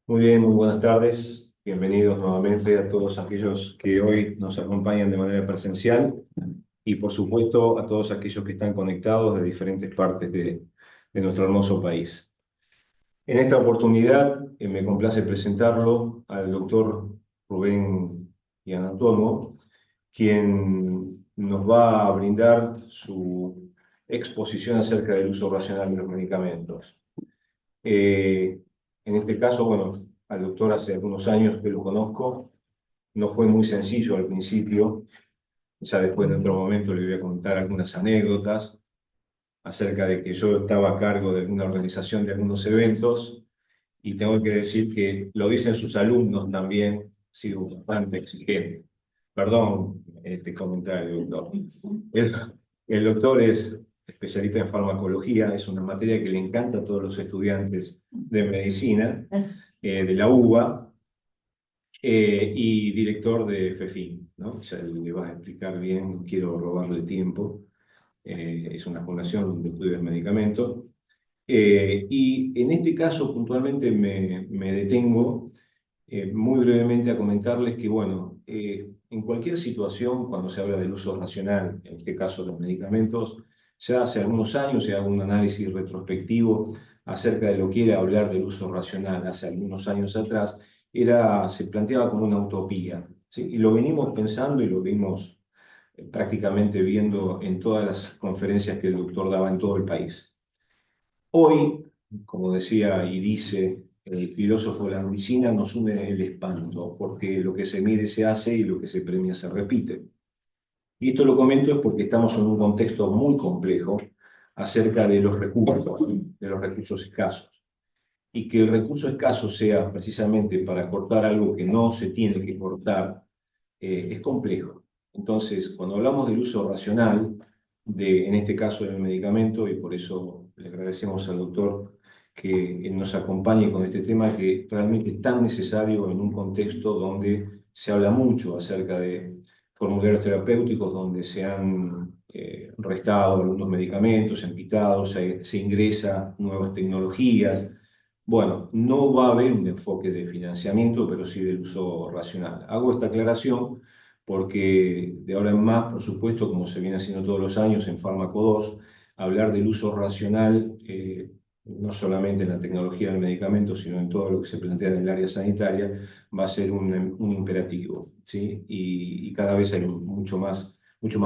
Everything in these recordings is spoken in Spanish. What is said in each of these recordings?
Muy bien, muy buenas tardes. Bienvenidos nuevamente a todos aquellos que hoy nos acompañan de manera presencial y, por supuesto, a todos aquellos que están conectados de diferentes partes de nuestro hermoso país. En esta oportunidad me complace presentarlo al doctor Rubén Gianantonio, quien nos va a brindar su exposición acerca del uso racional de los medicamentos. En este caso, bueno, al doctor hace algunos años que lo conozco, no fue muy sencillo al principio, ya después de otro momento le voy a contar algunas anécdotas acerca de que yo estaba a cargo de una organización de algunos eventos y tengo que decir que lo dicen sus alumnos también, ha sido bastante exigente. Perdón este comentario, doctor. El, el doctor es especialista en farmacología, es una materia que le encanta a todos los estudiantes de medicina de la UBA y director de FEFIN, ¿no? Ya le vas a explicar bien, no quiero robarle tiempo. Es una fundación de estudios de medicamentos. Y en este caso puntualmente me detengo muy brevemente a comentarles que, bueno, en cualquier situación, cuando se habla del uso racional, en este caso los medicamentos, ya hace algunos años se hago un análisis retrospectivo acerca de lo que era hablar del uso racional. Hace algunos años atrás se planteaba como una utopía, ¿sí? Y lo venimos pensando y lo vimos prácticamente viendo en todas las conferencias que el doctor daba en todo el país. Hoy, como decía y dice el filósofo de la medicina, nos une el espanto, porque lo que se mide se hace y lo que se premia se repite. Y esto lo comento es porque estamos en un contexto muy complejo acerca de los recursos escasos. Y que el recurso escaso sea precisamente para cortar algo que no se tiene que cortar, es complejo. Entonces, cuando hablamos del uso racional, en este caso del medicamento, y por eso le agradecemos al doctor que nos acompañe con este tema que realmente es tan necesario en un contexto donde se habla mucho acerca de formularios terapéuticos, donde se han restado algunos medicamentos, se han quitado, se ingresa nuevas tecnologías. Bueno, no va a haber un enfoque de financiamiento, pero sí del uso racional. Hago esta aclaración porque de ahora en más, por supuesto, como se viene haciendo todos los años en Fármaco 2, hablar del uso racional, no solamente en la tecnología del medicamento, sino en todo lo que se plantea en el área sanitaria, va a ser un imperativo, ¿sí? Y cada vez hay mucho más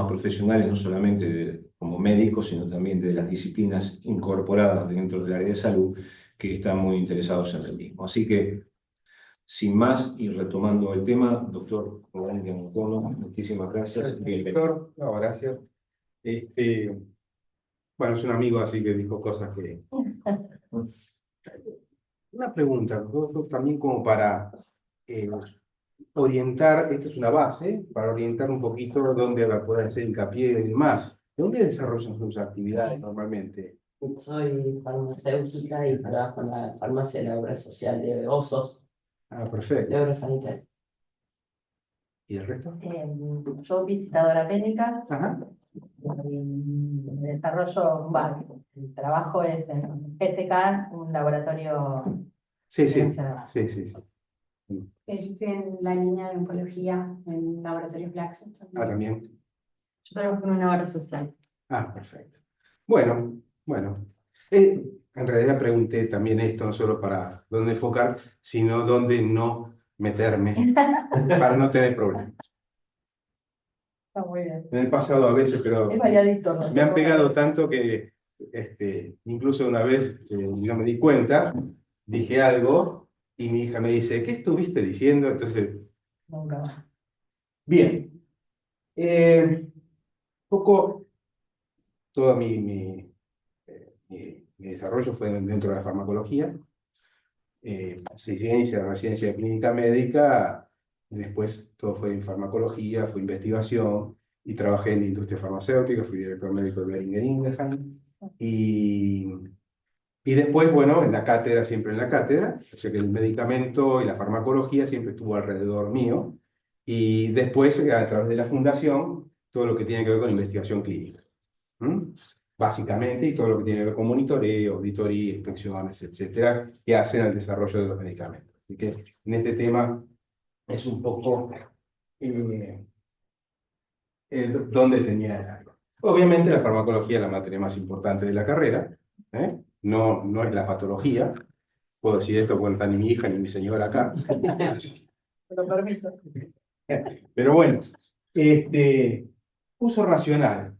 profesionales, no solamente como médicos, sino también de las disciplinas incorporadas dentro del área de salud, que están muy interesados en el mismo. Así que, sin más, y retomando el tema, doctor Rubén Gianantonio, muchísimas gracias. Doctor, no, gracias. Bueno, es un amigo así que dijo cosas que... Una pregunta, doctor, también como para orientar, esta es una base, para orientar un poquito dónde va a poder hacer hincapié y demás. ¿Dónde desarrollan sus actividades normalmente? Soy farmacéutica y trabajo en la farmacia de la obra social de Osos, Ah, de perfecto. obra sanitaria. ¿Y el resto? Yo visitadora médica, Ajá. desarrollo, bueno, el trabajo es en GSK, un laboratorio Sí, sí, nacional. sí, sí, sí. Yo estoy en la línea de oncología en laboratorios Blackstone. Ah, también. Yo trabajo en una obra social. Ah, perfecto. Bueno. En realidad pregunté también esto, no solo para dónde enfocar, sino dónde no meterme, para no tener problemas. Está muy bien. En el pasado a veces, pero Es variadito, ¿no? me han pegado tanto que incluso una vez no me di cuenta, dije algo y mi hija me dice, ¿qué estuviste diciendo? Entonces, Nunca más. bien. Poco todo mi desarrollo fue dentro de la farmacología. Ciencia, residencia de clínica médica, después todo fue en farmacología, fue investigación y trabajé en la industria farmacéutica, fui director médico de Boehringer Ingelheim y después, bueno, en la cátedra, siempre en la cátedra, o sea que el medicamento y la farmacología siempre estuvo alrededor mío y después a través de la fundación todo lo que tiene que ver con investigación clínica. Básicamente, y todo lo que tiene que ver con monitoreo, auditoría, inspecciones, etcétera, que hacen al desarrollo de los medicamentos. Así que en este tema es un poco donde tenía el algo. Obviamente la farmacología es la materia más importante de la carrera, ¿eh? No es la patología. Puedo decir esto porque no está ni mi hija ni mi señora acá. Lo permito. Pero bueno, uso racional.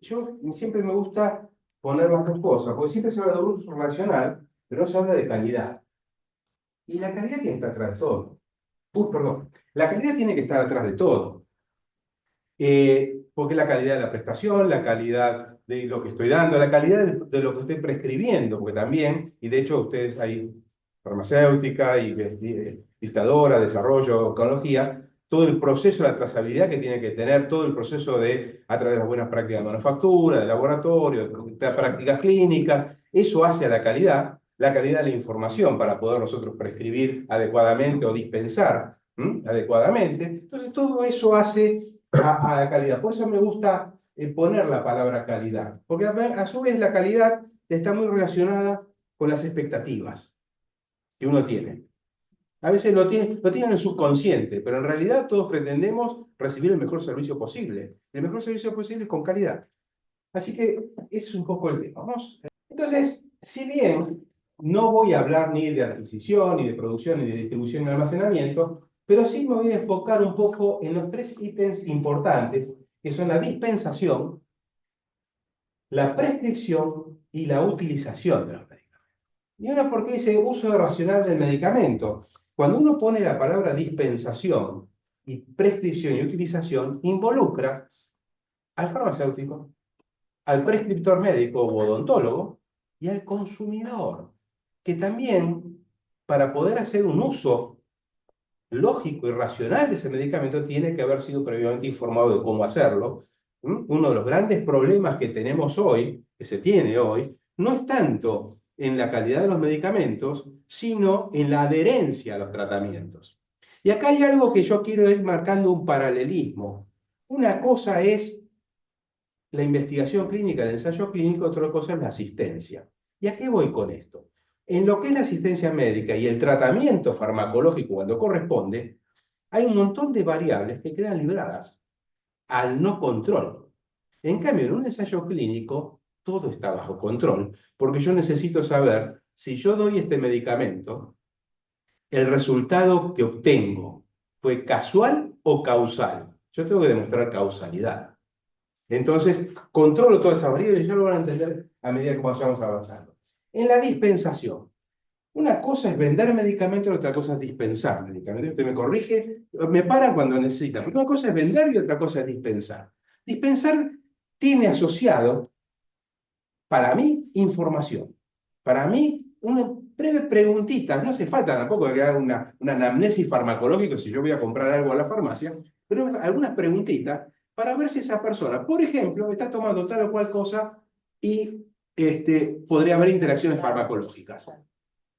Yo siempre me gusta poner las dos cosas, porque siempre se habla de uso racional, pero no se habla de calidad. Y la calidad tiene que estar atrás de todo. Perdón. La calidad tiene que estar atrás de todo. Porque la calidad de la prestación, la calidad de lo que estoy dando, la calidad de lo que estoy prescribiendo, porque también, y de hecho ustedes hay farmacéutica y visitadora, desarrollo, oncología, todo el proceso de la trazabilidad que tiene que tener, todo el proceso a través de las buenas prácticas de manufactura, de laboratorio, de prácticas clínicas, eso hace a la calidad de la información para poder nosotros prescribir adecuadamente o dispensar adecuadamente. Entonces todo eso hace a la calidad. Por eso me gusta poner la palabra calidad, porque a su vez la calidad está muy relacionada con las expectativas que uno tiene. A veces lo tiene en el subconsciente, pero en realidad todos pretendemos recibir el mejor servicio posible. El mejor servicio posible es con calidad. Así que ese es un poco el tema. ¿Vamos? Entonces, si bien no voy a hablar ni de adquisición, ni de producción, ni de distribución, ni de almacenamiento, pero sí me voy a enfocar un poco en los tres ítems importantes, que son la dispensación, la prescripción y la utilización de los medicamentos. Y una porque dice uso racional del medicamento. Cuando uno pone la palabra dispensación y prescripción y utilización, involucra al farmacéutico, al prescriptor médico o odontólogo y al consumidor, que también, para poder hacer un uso lógico y racional de ese medicamento, tiene que haber sido previamente informado de cómo hacerlo. Uno de los grandes problemas que tenemos hoy, que se tiene hoy, no es tanto en la calidad de los medicamentos, sino en la adherencia a los tratamientos. Y acá hay algo que yo quiero ir marcando un paralelismo. Una cosa es la investigación clínica, el ensayo clínico, otra cosa es la asistencia. ¿Y a qué voy con esto? En lo que es la asistencia médica y el tratamiento farmacológico cuando corresponde, hay un montón de variables que quedan libradas al no control. En cambio, en un ensayo clínico, todo está bajo control, porque yo necesito saber si yo doy este medicamento, el resultado que obtengo fue casual o causal. Yo tengo que demostrar causalidad. Entonces, controlo todas esas variables y ya lo van a entender a medida que vayamos avanzando. En la dispensación, una cosa es vender medicamentos y otra cosa es dispensar medicamentos. Usted me corrige, me para cuando necesita. Porque una cosa es vender y otra cosa es dispensar. Dispensar tiene asociado, para mí, información. Para mí, una breve preguntita. No hace falta tampoco que haga una anamnesis farmacológica si yo voy a comprar algo a la farmacia, pero algunas preguntitas para ver si esa persona, por ejemplo, está tomando tal o cual cosa y podría haber interacciones farmacológicas.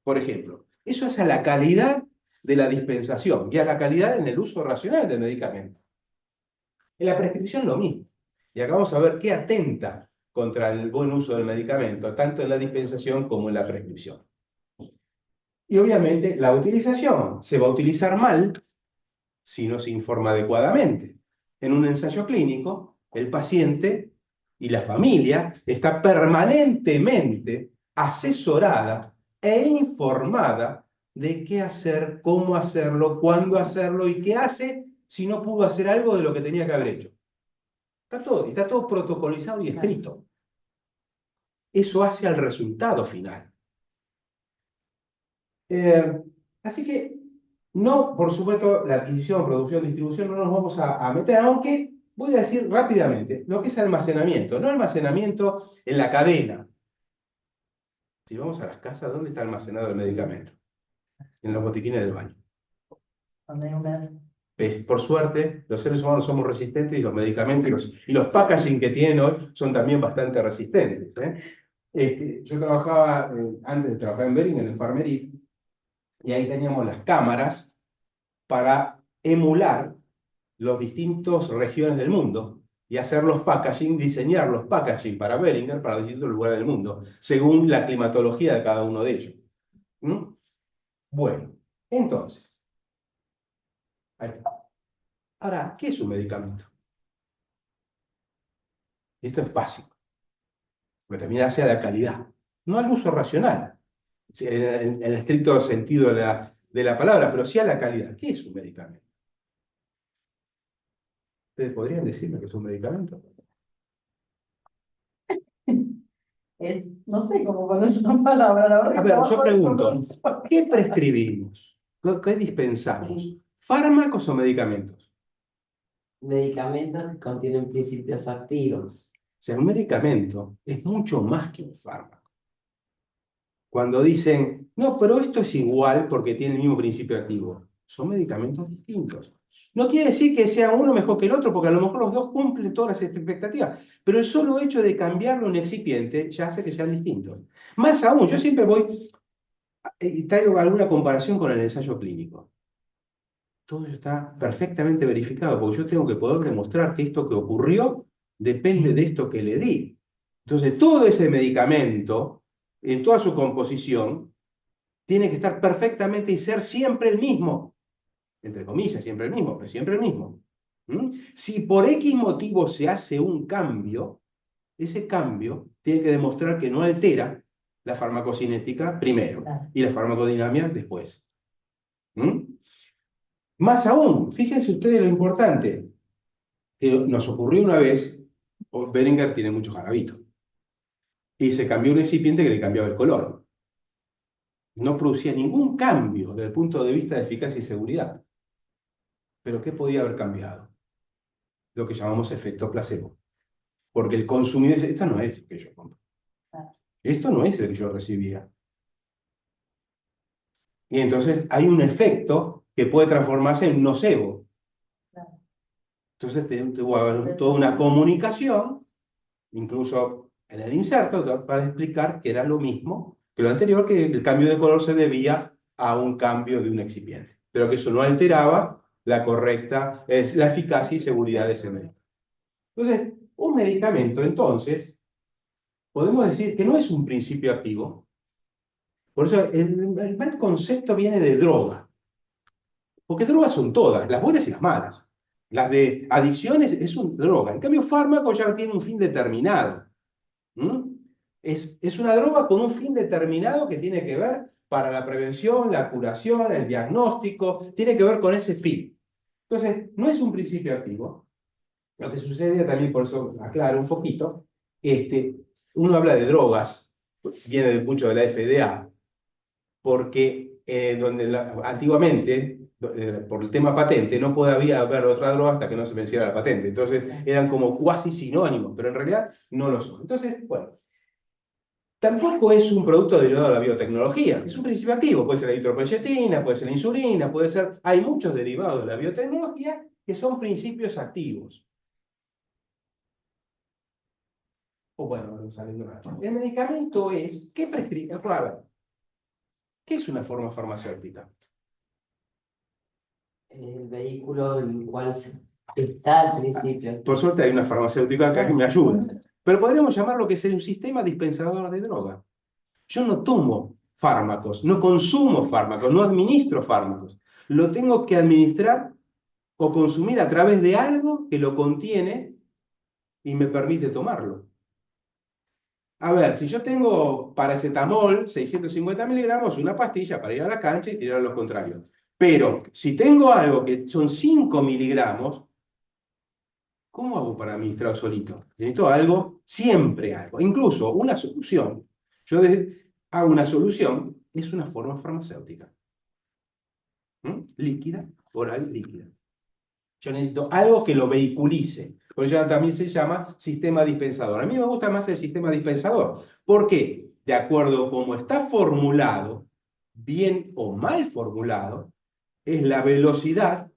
Por ejemplo, eso es a la calidad de la dispensación y a la calidad en el uso racional del medicamento. En la prescripción lo mismo. Y acá vamos a ver qué atenta contra el buen uso del medicamento, tanto en la dispensación como en la prescripción. Y obviamente la utilización se va a utilizar mal si no se informa adecuadamente. En un ensayo clínico, el paciente y la familia está permanentemente asesorada e informada de qué hacer, cómo hacerlo, cuándo hacerlo y qué hace si no pudo hacer algo de lo que tenía que haber hecho. Está todo protocolizado y escrito. Eso hace al resultado final. Así que, no, por supuesto, la adquisición, producción, distribución no nos vamos a meter, aunque voy a decir rápidamente lo que es almacenamiento. No almacenamiento en la cadena. Si vamos a las casas, ¿dónde está almacenado el medicamento? En los botiquines del baño. Donde hay humedad. Por suerte, los seres humanos somos resistentes y los medicamentos y los packaging que tienen hoy son también bastante resistentes. Yo trabajaba, antes de trabajar en Bering, en el Pharmerit, y ahí teníamos las cámaras para emular las distintas regiones del mundo y hacer los packaging, diseñar los packaging para Beringer, para distintos lugares del mundo, según la climatología de cada uno de ellos. Bueno, Entonces, ahí está. Ahora, ¿qué es un medicamento? Esto es básico, porque también hace a la calidad, no al uso racional, en el estricto sentido de la palabra, pero sí a la calidad. ¿Qué es un medicamento? ¿Ustedes podrían decirme qué es un medicamento? No sé cómo poner una palabra, la verdad. A ver, yo pregunto, ¿qué prescribimos? ¿Qué dispensamos? ¿Fármacos o medicamentos? Medicamentos que contienen principios activos. O sea, un medicamento es mucho más que un fármaco. Cuando dicen, no, pero esto es igual porque tiene el mismo principio activo, son medicamentos distintos. No quiere decir que sea uno mejor que el otro, porque a lo mejor los dos cumplen todas las expectativas, pero el solo hecho de cambiarlo en excipiente ya hace que sean distintos. Más aún, yo siempre voy y traigo alguna comparación con el ensayo clínico. Todo eso está perfectamente verificado, porque yo tengo que poder demostrar que esto que ocurrió depende de esto que le di. Entonces, todo ese medicamento, en toda su composición, tiene que estar perfectamente y ser siempre el mismo. Entre comillas, siempre el mismo, pero siempre el mismo. Si por X motivo se hace un cambio, ese cambio tiene que demostrar que no altera la farmacocinética primero y la farmacodinámica después. Más aún, fíjense ustedes lo importante que nos ocurrió una vez. Beringer tiene muchos jarabitos y se cambió un excipiente que le cambiaba el color. No producía ningún cambio desde el punto de vista de eficacia y seguridad. ¿Pero qué podía haber cambiado? Lo que llamamos efecto placebo. Porque el consumidor dice, esto no es lo que yo compro. Esto no es el que yo recibía. Y entonces hay un efecto que puede transformarse en nocebo. Entonces tuvo que haber toda una comunicación, incluso en el inserto, para explicar que era lo mismo que lo anterior, que el cambio de color se debía a un cambio de un excipiente, pero que eso no alteraba la correcta, la eficacia y seguridad de ese medicamento. Entonces, un medicamento, entonces, podemos decir que no es un principio activo. Por eso el mal concepto viene de droga. Porque drogas son todas, las buenas y las malas. Las de adicciones es una droga. En cambio, fármaco ya tiene un fin determinado. Es una droga con un fin determinado que tiene que ver para la prevención, la curación, el diagnóstico, tiene que ver con ese fin. Entonces, no es un principio activo. Lo que sucede también, por eso aclaro un poquito, uno habla de drogas, viene mucho de la FDA, porque antiguamente, por el tema patente, no podía haber otra droga hasta que no se venciera la patente. Entonces eran como cuasi sinónimos, pero en realidad no lo son. Entonces, bueno, tampoco es un producto derivado de la biotecnología, es un principio activo. Puede ser la eritropoyetina, puede ser la insulina, puede ser... Hay muchos derivados de la biotecnología que son principios activos. O bueno, saliendo más. El medicamento es... ¿Qué prescribe? A ver, ¿qué es una forma farmacéutica? El vehículo en el cual está al principio. Por suerte hay una farmacéutica acá que me ayuda. Pero podríamos llamarlo que es un sistema dispensador de droga. Yo no tomo fármacos, no consumo fármacos, no administro fármacos. Lo tengo que administrar o consumir a través de algo que lo contiene y me permite tomarlo. A ver, si yo tengo paracetamol, 650 miligramos, una pastilla para ir a la cancha y tirar a los contrarios. Pero si tengo algo que son 5 miligramos, ¿cómo hago para administrar solito? Necesito algo, siempre algo. Incluso una solución. Yo hago una solución, es una forma farmacéutica. Líquida, oral, líquida. Yo necesito algo que lo vehiculice. Por eso también se llama sistema dispensador. A mí me gusta más el sistema dispensador. ¿Por qué? De acuerdo a cómo está formulado, bien o mal formulado, es la velocidad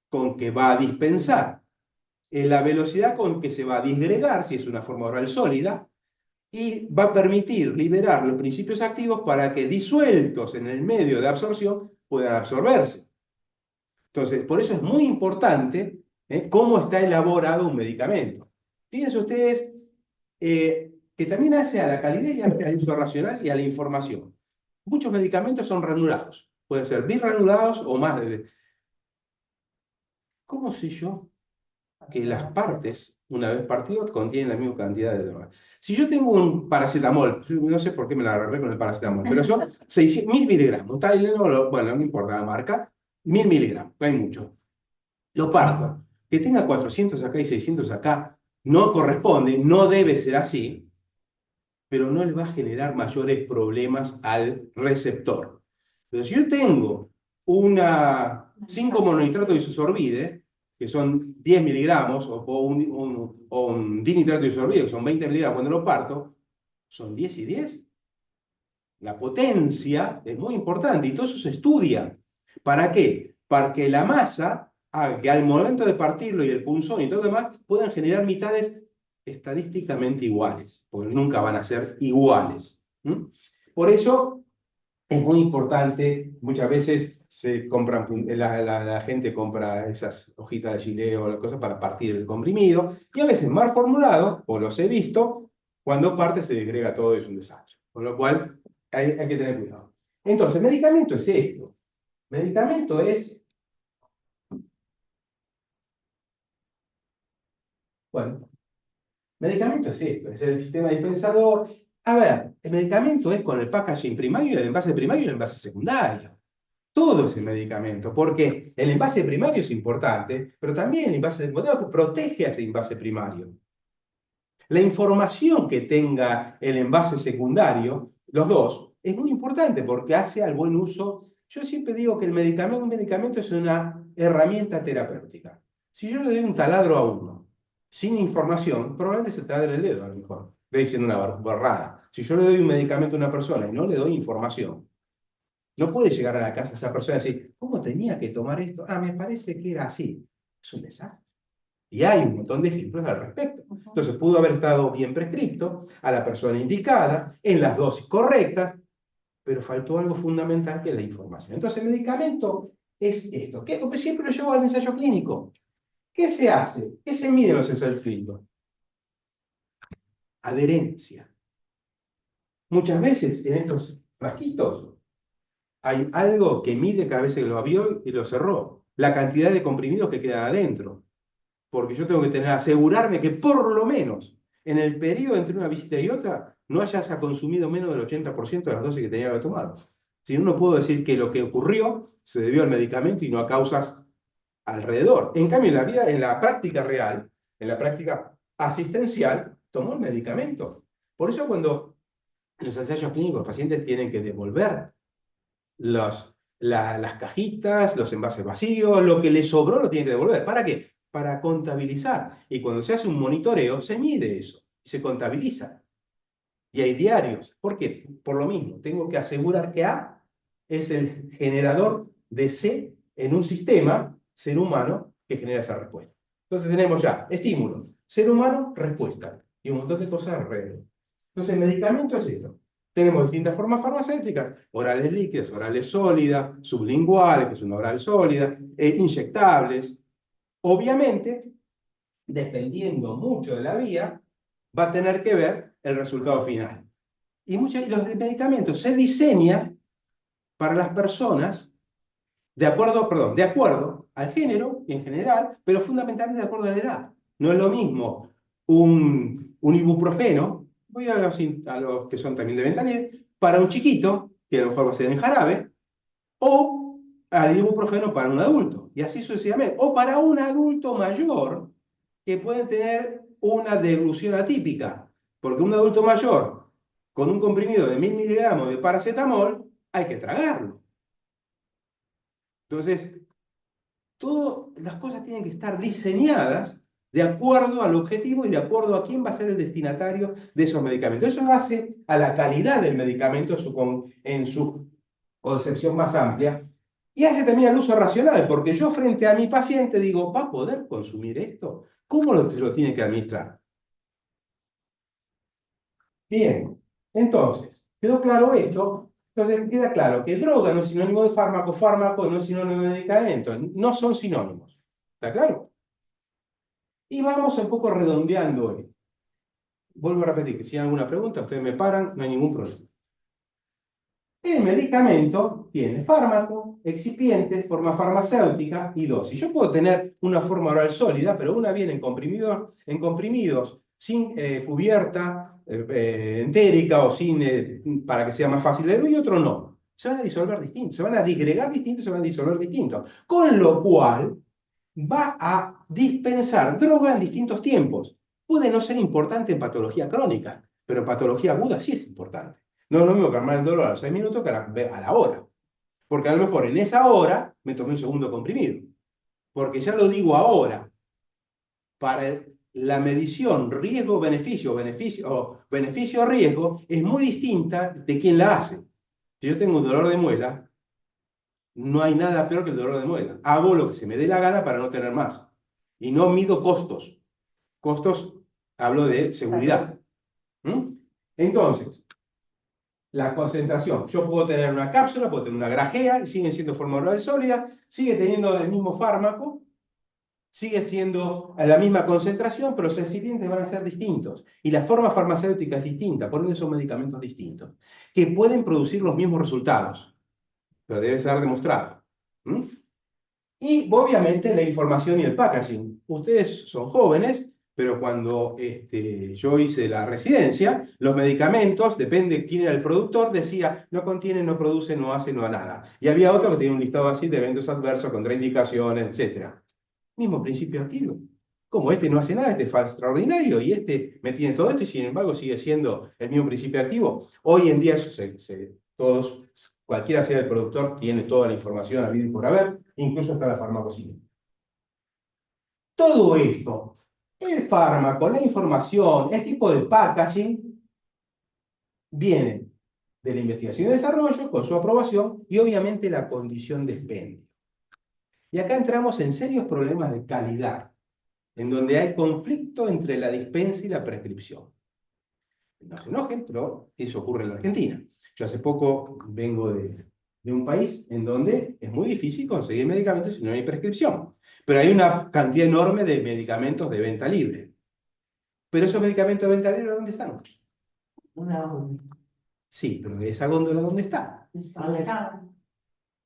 con que va a dispensar, es la velocidad con que se va a disgregar, si es una forma oral sólida, y va a permitir liberar los principios activos para que disueltos en el medio de absorción puedan absorberse. Entonces, por eso es muy importante cómo está elaborado un medicamento. Fíjense ustedes que también hace a la calidad y al uso racional y a la información. Muchos medicamentos son ranurados. Pueden ser bigranulados o más de... ¿Cómo sé yo que las partes, una vez partido, contienen la misma cantidad de droga? Si yo tengo un paracetamol, no sé por qué me la agarré con el paracetamol, pero son 1000 miligramos, Tylenol, bueno, no importa la marca, 1000 miligramos, no hay mucho. Lo parto, que tenga 400 acá y 600 acá, no corresponde, no debe ser así, pero no le va a generar mayores problemas al receptor. Pero si yo tengo 5 mononitrato de isosorbide, que son 10 miligramos, o un dinitrato de isosorbide, que son 20 miligramos, cuando lo parto, son 10 y 10. La potencia es muy importante y todo eso se estudia. ¿Para qué? Para que la masa haga que al momento de partirlo y el punzón y todo lo demás puedan generar mitades estadísticamente iguales, porque nunca van a ser iguales. ¿Mm? Por eso es muy importante, muchas veces se compran, la gente compra esas hojitas de chileo o las cosas para partir el comprimido, y a veces mal formulado, o los he visto, cuando parte se degrega todo y es un desastre. Con lo cual hay que tener cuidado. Entonces, medicamento es esto. Medicamento es, bueno, medicamento es esto, es el sistema dispensador. A ver, el medicamento es con el packaging primario, el envase primario y el envase secundario. Todo es el medicamento, porque el envase primario es importante, pero también el envase secundario protege a ese envase primario. La información que tenga el envase secundario, los dos, es muy importante porque hace al buen uso. Yo siempre digo que un medicamento es una herramienta terapéutica. Si yo le doy un taladro a uno sin información, probablemente se taladre el dedo a lo mejor. Estoy diciendo una borrada. Si yo le doy un medicamento a una persona y no le doy información, no puede llegar a la casa esa persona y decir, ¿cómo tenía que tomar esto? Ah, me parece que era así. Es un desastre. Y hay un montón de ejemplos al respecto. Entonces, pudo haber estado bien prescripto, a la persona indicada, en las dosis correctas, pero faltó algo fundamental que es la información. Entonces, el medicamento es esto. Siempre lo llevo al ensayo clínico. ¿Qué se hace? ¿Qué se mide en los ensayos clínicos? Adherencia. Muchas veces en estos frasquitos hay algo que mide cada vez que lo abrió y lo cerró. La cantidad de comprimidos que queda adentro. Porque yo tengo que asegurarme que por lo menos en el periodo entre una visita y otra no hayas consumido menos del 80% de las dosis que tenía que haber tomado. Si no, no puedo decir que lo que ocurrió se debió al medicamento y no a causas alrededor. En cambio, en la práctica real, en la práctica asistencial, tomó el medicamento. Por eso cuando en los ensayos clínicos los pacientes tienen que devolver las cajitas, los envases vacíos, lo que les sobró lo tienen que devolver. ¿Para qué? Para contabilizar. Y cuando se hace un monitoreo, se mide eso, y se contabiliza. Y hay diarios. ¿Por qué? Por lo mismo, tengo que asegurar que A es el generador de C en un sistema, ser humano, que genera esa respuesta. Entonces tenemos ya estímulo, ser humano, respuesta, y un montón de cosas alrededor. Entonces el medicamento es esto. Tenemos distintas formas farmacéuticas, orales líquidas, orales sólidas, sublinguales, que es una oral sólida, inyectables. Obviamente, dependiendo mucho de la vía, va a tener que ver el resultado final. Y los medicamentos se diseñan para las personas de acuerdo al género en general, pero fundamentalmente de acuerdo a la edad. No es lo mismo un ibuprofeno, voy a los que son también de Ventanier, para un chiquito, que a lo mejor va a ser en jarabe, o al ibuprofeno para un adulto, y así sucesivamente. O para un adulto mayor, que puede tener una deglución atípica, porque un adulto mayor con un comprimido de 1000 miligramos de paracetamol, hay que tragarlo. Entonces, todas las cosas tienen que estar diseñadas de acuerdo al objetivo y de acuerdo a quién va a ser el destinatario de esos medicamentos. Eso hace a la calidad del medicamento en su concepción más amplia y hace también al uso racional, porque yo frente a mi paciente digo, ¿va a poder consumir esto? ¿Cómo lo tiene que administrar? Bien, entonces, ¿quedó claro esto? Entonces queda claro que droga no es sinónimo de fármaco, fármaco no es sinónimo de medicamento, no son sinónimos. ¿Está claro? Y vamos un poco redondeando esto. Vuelvo a repetir que si hay alguna pregunta, ustedes me paran, no hay ningún problema. El medicamento tiene fármaco, excipiente, forma farmacéutica y dosis. Yo puedo tener una forma oral sólida, pero una viene en comprimidos sin cubierta entérica o sin, para que sea más fácil de ver, y otro no. Se van a disolver distintos, se van a disgregar distintos, se van a disolver distintos. Con lo cual va a dispensar droga en distintos tiempos. Puede no ser importante en patología crónica, pero en patología aguda sí es importante. No es lo mismo calmar el dolor a los 6 minutos que a la hora. Porque a lo mejor en esa hora me tomé un segundo comprimido. Porque ya lo digo ahora, para la medición riesgo-beneficio, beneficio-riesgo, es muy distinta de quién la hace. Si yo tengo un dolor de muela, no hay nada peor que el dolor de muela. Hago lo que se me dé la gana para no tener más. Y no mido costos. Costos, hablo de seguridad. ¿Mm? Entonces, la concentración. Yo puedo tener una cápsula, puedo tener una grajea, y siguen siendo forma oral sólida, sigue teniendo el mismo fármaco, sigue siendo a la misma concentración, pero los excipientes van a ser distintos. Y la forma farmacéutica es distinta, por ende son medicamentos distintos, que pueden producir los mismos resultados, pero debe estar demostrado. ¿Mm? Y obviamente la información y el packaging. Ustedes son jóvenes, pero cuando yo hice la residencia, los medicamentos, depende de quién era el productor, decía, no contiene, no produce, no hace, no da nada. Y había otro que tenía un listado así de eventos adversos, contraindicaciones, etc. Mismo principio activo. Como este no hace nada, este es extraordinario, y este me tiene todo esto, y sin embargo sigue siendo el mismo principio activo. Hoy en día eso todos, cualquiera sea el productor, tiene toda la información a habido y por haber, incluso hasta la farmacopea. Todo esto, el fármaco, la información, el tipo de packaging, viene de la investigación y desarrollo, con su aprobación, y obviamente la condición de expendio. Y acá entramos en serios problemas de calidad, en donde hay conflicto entre la dispensa y la prescripción. No se enojen, pero eso ocurre en la Argentina. Yo hace poco vengo de un país en donde es muy difícil conseguir medicamentos si no hay prescripción. Pero hay una cantidad enorme de medicamentos de venta libre. Pero esos medicamentos de venta libre, ¿dónde están? Una góndola. Sí, pero esa góndola, ¿dónde está? Supermercado.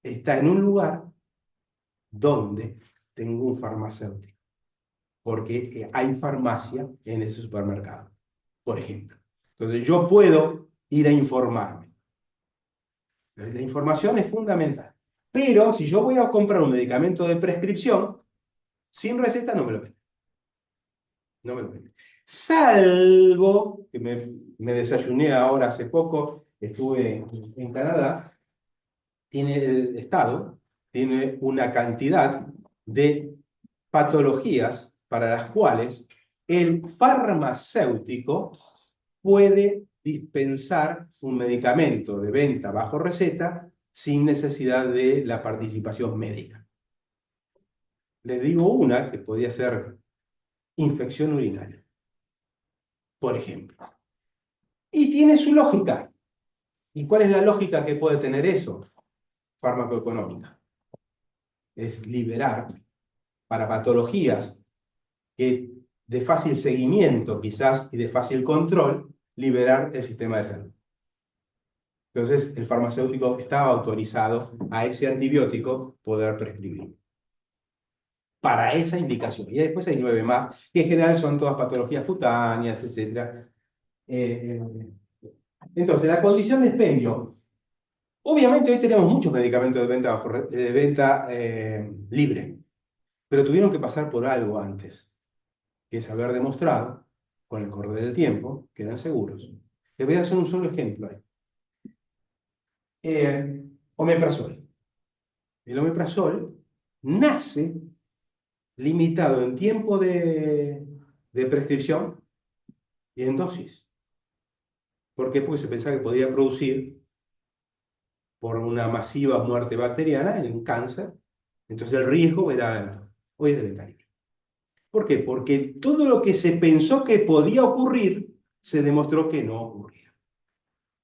Está en un lugar donde tengo un farmacéutico. Porque hay farmacia en ese supermercado, por ejemplo. Entonces yo puedo ir a informarme. La información es fundamental. Pero si yo voy a comprar un medicamento de prescripción, sin receta no me lo venden. No me lo venden. Salvo que me desayuné ahora hace poco, estuve en Canadá, tiene el Estado, tiene una cantidad de patologías para las cuales el farmacéutico puede dispensar un medicamento de venta bajo receta sin necesidad de la participación médica. Les digo una que podría ser infección urinaria, por ejemplo. Y tiene su lógica. ¿Y cuál es la lógica que puede tener eso? Farmacoeconómica. Es liberar para patologías que de fácil seguimiento quizás y de fácil control, liberar el sistema de salud. Entonces, el farmacéutico estaba autorizado a ese antibiótico poder prescribir para esa indicación. Y después hay 9 más, que en general son todas patologías cutáneas, etc. Entonces, la condición de expendio. Obviamente hoy tenemos muchos medicamentos de venta libre, pero tuvieron que pasar por algo antes, que es haber demostrado, con el correr del tiempo, que eran seguros. Les voy a hacer un solo ejemplo ahí. Omeprazol. El omeprazol nace limitado en tiempo de prescripción y en dosis. ¿Por qué? Porque se pensaba que podía producir por una masiva muerte bacteriana en un cáncer. Entonces el riesgo era alto. Hoy es de venta libre. ¿Por qué? Porque todo lo que se pensó que podía ocurrir, se demostró que no ocurría.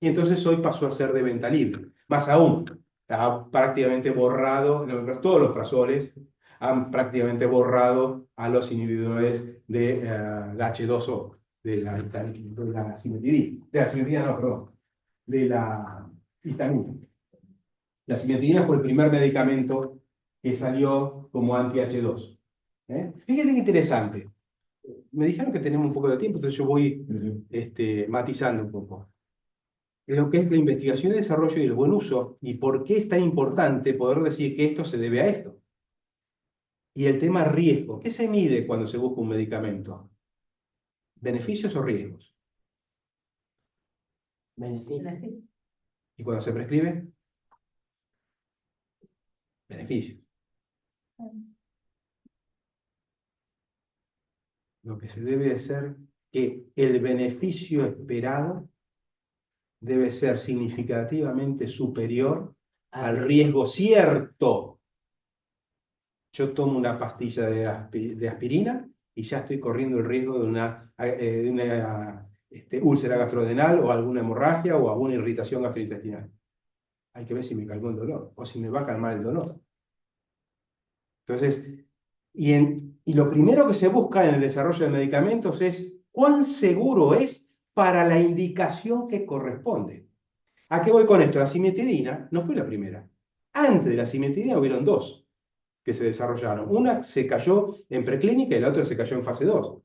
Y entonces hoy pasó a ser de venta libre. Más aún, está prácticamente borrado, todos los prazoles han prácticamente borrado a los inhibidores de la H2O, de la cimetidina, no, perdón, de la histamina. La cimetidina fue el primer medicamento que salió como anti-H2. Fíjense qué interesante. Me dijeron que tenemos un poco de tiempo, entonces yo voy matizando un poco. Lo que es la investigación y desarrollo y el buen uso, y por qué es tan importante poder decir que esto se debe a esto. Y el tema riesgo. ¿Qué se mide cuando se busca un medicamento? ¿Beneficios o riesgos? Beneficio. ¿Y cuando se prescribe? Beneficios. Lo que se debe hacer que el beneficio esperado debe ser significativamente superior al riesgo cierto. Yo tomo una pastilla de aspirina y ya estoy corriendo el riesgo de una úlcera gastrodenal o alguna hemorragia o alguna irritación gastrointestinal. Hay que ver si me calmó el dolor o si me va a calmar el dolor. Entonces, y lo primero que se busca en el desarrollo de medicamentos es cuán seguro es para la indicación que corresponde. ¿A qué voy con esto? La cimetidina no fue la primera. Antes de la cimetidina hubieron dos que se desarrollaron. Una se cayó en preclínica y la otra se cayó en fase 2.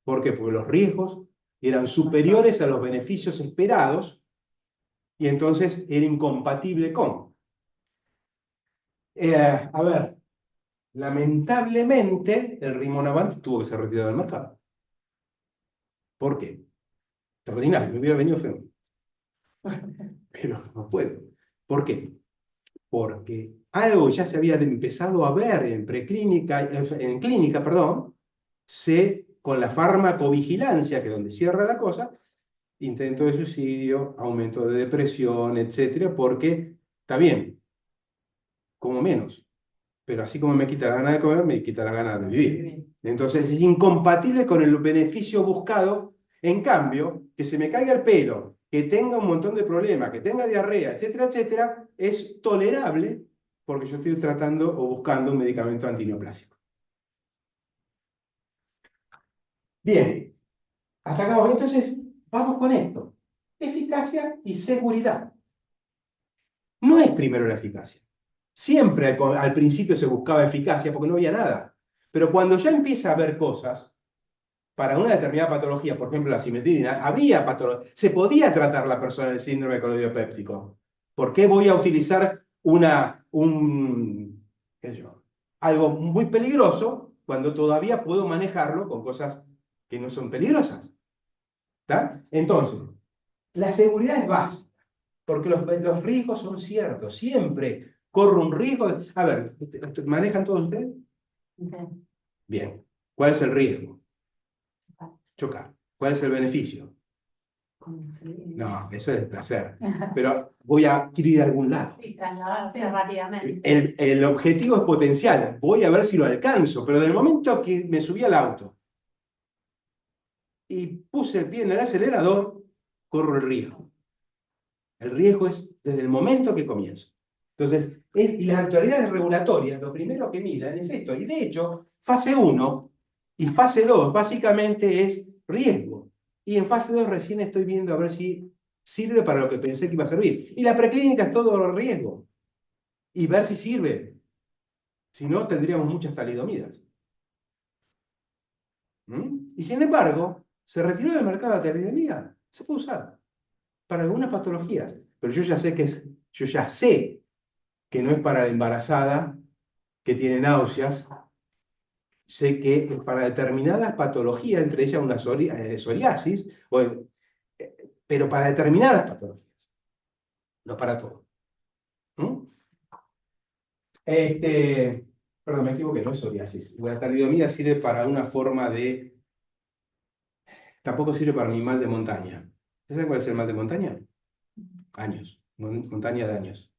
¿Por qué? Porque los riesgos eran superiores a los beneficios esperados y entonces era incompatible con. A ver, lamentablemente el Rimonabant tuvo que ser retirado del mercado. ¿Por qué? Extraordinario, me hubiera venido feo. Pero no puedo. ¿Por qué? Porque algo ya se había empezado a ver en preclínica, en clínica, perdón, con la farmacovigilancia, que es donde cierra la cosa, intento de suicidio, aumento de depresión, etcétera, porque está bien, como menos, pero así como me quita la gana de comer, me quita la gana de vivir. Entonces es incompatible con el beneficio buscado. En cambio, que se me caiga el pelo, que tenga un montón de problemas, que tenga diarrea, etcétera, etcétera, es tolerable porque yo estoy tratando o buscando un medicamento antineoplásico. Bien, hasta acá vamos. Entonces, vamos con esto. Eficacia y seguridad. No es primero la eficacia. Siempre al principio se buscaba eficacia porque no había nada. Pero cuando ya empieza a haber cosas, para una determinada patología, por ejemplo la cimetidina, había patología, se podía tratar la persona del síndrome coloidopéptico. ¿Por qué voy a utilizar algo muy peligroso cuando todavía puedo manejarlo con cosas que no son peligrosas? ¿Está? Entonces, la seguridad es básica, porque los riesgos son ciertos. Siempre corro un riesgo. A ver, ¿manejan todos ustedes? Bien. ¿Cuál es el riesgo? Chocar. ¿Cuál es el beneficio? No, eso es el placer. Pero voy a ir a algún lado. Sí, trasladarse rápidamente. El objetivo es potencial. Voy a ver si lo alcanzo. Pero del momento que me subí al auto y puse el pie en el acelerador, corro el riesgo. El riesgo es desde el momento que comienzo. Entonces, y las autoridades regulatorias, lo primero que miran es esto. Y de hecho, fase 1 y fase 2 básicamente es riesgo. Y en fase 2 recién estoy viendo a ver si sirve para lo que pensé que iba a servir. Y la preclínica es todo riesgo. Y ver si sirve. Si no, tendríamos muchas talidomidas. Y sin embargo, se retiró del mercado la talidomida. Se puede usar para algunas patologías. Pero yo ya sé que no es para la embarazada que tiene náuseas. Sé que es para determinadas patologías, entre ellas una psoriasis, pero para determinadas patologías, no para todo. Perdón, me equivoqué, no es psoriasis. La talidomida sirve para una forma de... Tampoco sirve para mi mal de montaña. ¿Saben cuál es el mal de montaña? Años. Montaña de años.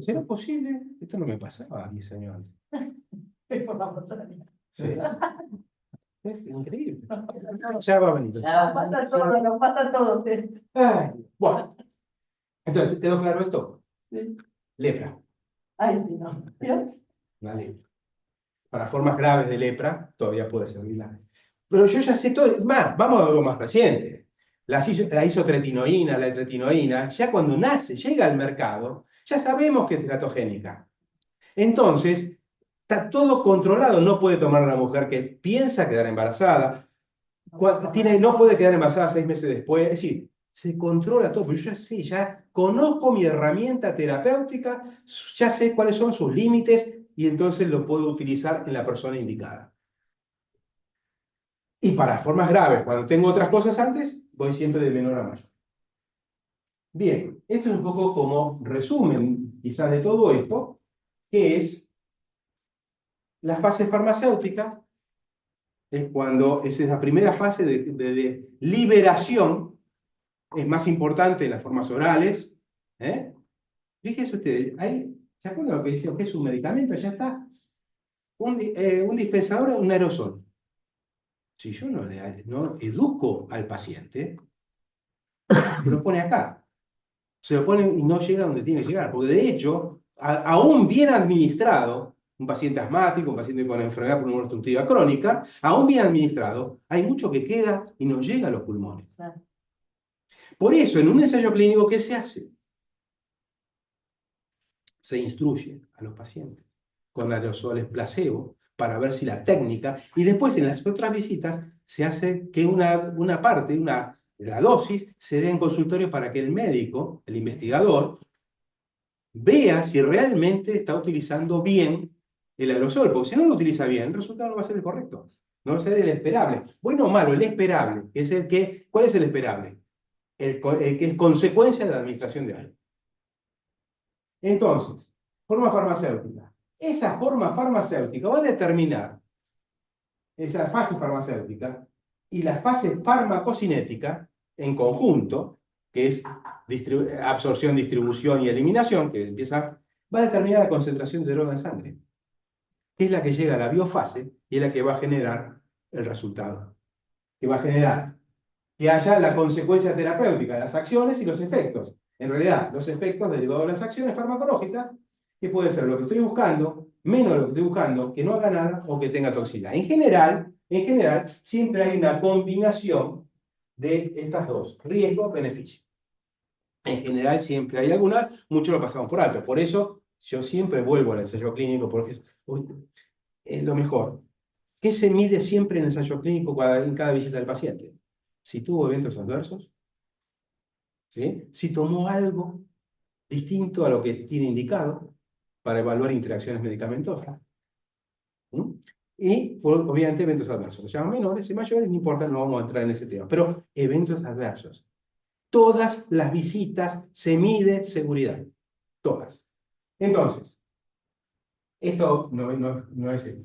¿Será posible? Esto no me pasaba a 10 años antes. Sí. Es increíble. Ya va a venir. Nos pasa todo. Ay, bueno. Entonces, ¿quedó claro esto? Sí. Lepra. Ay, sí, no. La lepra. Para formas graves de lepra, todavía puede servir la. Pero yo ya sé todo. Más, vamos a algo más reciente. la isotretinoína, la etretinoína, ya cuando nace, llega al mercado, ya sabemos que es teratogénica. Entonces, está todo controlado, no puede tomar una mujer que piensa quedar embarazada, no puede quedar embarazada 6 meses después, es decir, se controla todo, pero yo ya sé, ya conozco mi herramienta terapéutica, ya sé cuáles son sus límites y entonces lo puedo utilizar en la persona indicada. Y para formas graves, cuando tengo otras cosas antes, voy siempre de menor a mayor. Bien, esto es un poco como resumen quizás de todo esto, que es la fase farmacéutica, es cuando es esa primera fase de liberación, es más importante en las formas orales. Fíjense ustedes, ¿se acuerdan de lo que decía? Que es un medicamento, ya está. Un dispensador, un aerosol. Si yo no educo al paciente, se lo pone acá. Se lo pone y no llega donde tiene que llegar. Porque de hecho, aún bien administrado, un paciente asmático, un paciente con enfermedad pulmonar obstructiva crónica, aún bien administrado, hay mucho que queda y no llega a los pulmones. Claro. Por eso, en un ensayo clínico, ¿qué se hace? Se instruye a los pacientes con aerosoles placebo para ver si la técnica, y después en las otras visitas se hace que una parte, de la dosis, se dé en consultorio para que el médico, el investigador, vea si realmente está utilizando bien el aerosol, porque si no lo utiliza bien, el resultado no va a ser el correcto, no va a ser el esperable. Bueno o malo, el esperable, es el que, ¿cuál es el esperable? El que es consecuencia de la administración de algo. Entonces, forma farmacéutica. Esa forma farmacéutica va a determinar esa fase farmacéutica y la fase farmacocinética en conjunto, que es absorción, distribución y eliminación, que va a determinar la concentración de droga en sangre, que es la que llega a la biofase y es la que va a generar el resultado, que va a generar que haya la consecuencia terapéutica de las acciones y los efectos. En realidad, los efectos derivados de las acciones farmacológicas, que puede ser lo que estoy buscando, menos lo que estoy buscando, que no haga nada o que tenga toxicidad. En general, siempre hay una combinación de estas dos, riesgo-beneficio. En general, siempre hay alguna, mucho lo pasamos por alto. Por eso, yo siempre vuelvo al ensayo clínico, porque es lo mejor. ¿Qué se mide siempre en el ensayo clínico en cada visita del paciente? Si tuvo eventos adversos, ¿sí? Si tomó algo distinto a lo que tiene indicado para evaluar interacciones medicamentosas. Y, obviamente, eventos adversos. Los llaman menores y mayores, no importa, no vamos a entrar en ese tema. Pero eventos adversos. Todas las visitas se mide seguridad. Todas. Entonces, esto no es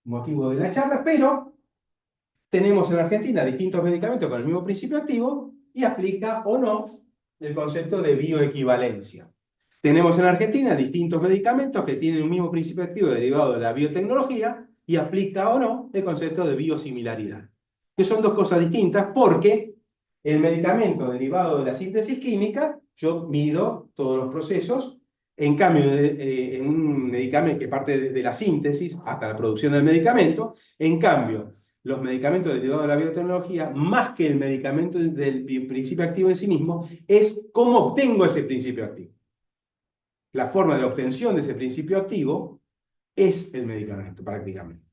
motivo de la charla, pero tenemos en Argentina distintos medicamentos con el mismo principio activo y aplica o no el concepto de bioequivalencia. Tenemos en Argentina distintos medicamentos que tienen un mismo principio activo derivado de la biotecnología y aplica o no el concepto de biosimilaridad. Que son dos cosas distintas porque el medicamento derivado de la síntesis química, yo mido todos los procesos, en cambio, en un medicamento que parte de la síntesis hasta la producción del medicamento, en cambio, los medicamentos derivados de la biotecnología, más que el medicamento del principio activo en sí mismo, es cómo obtengo ese principio activo. La forma de obtención de ese principio activo es el medicamento, prácticamente.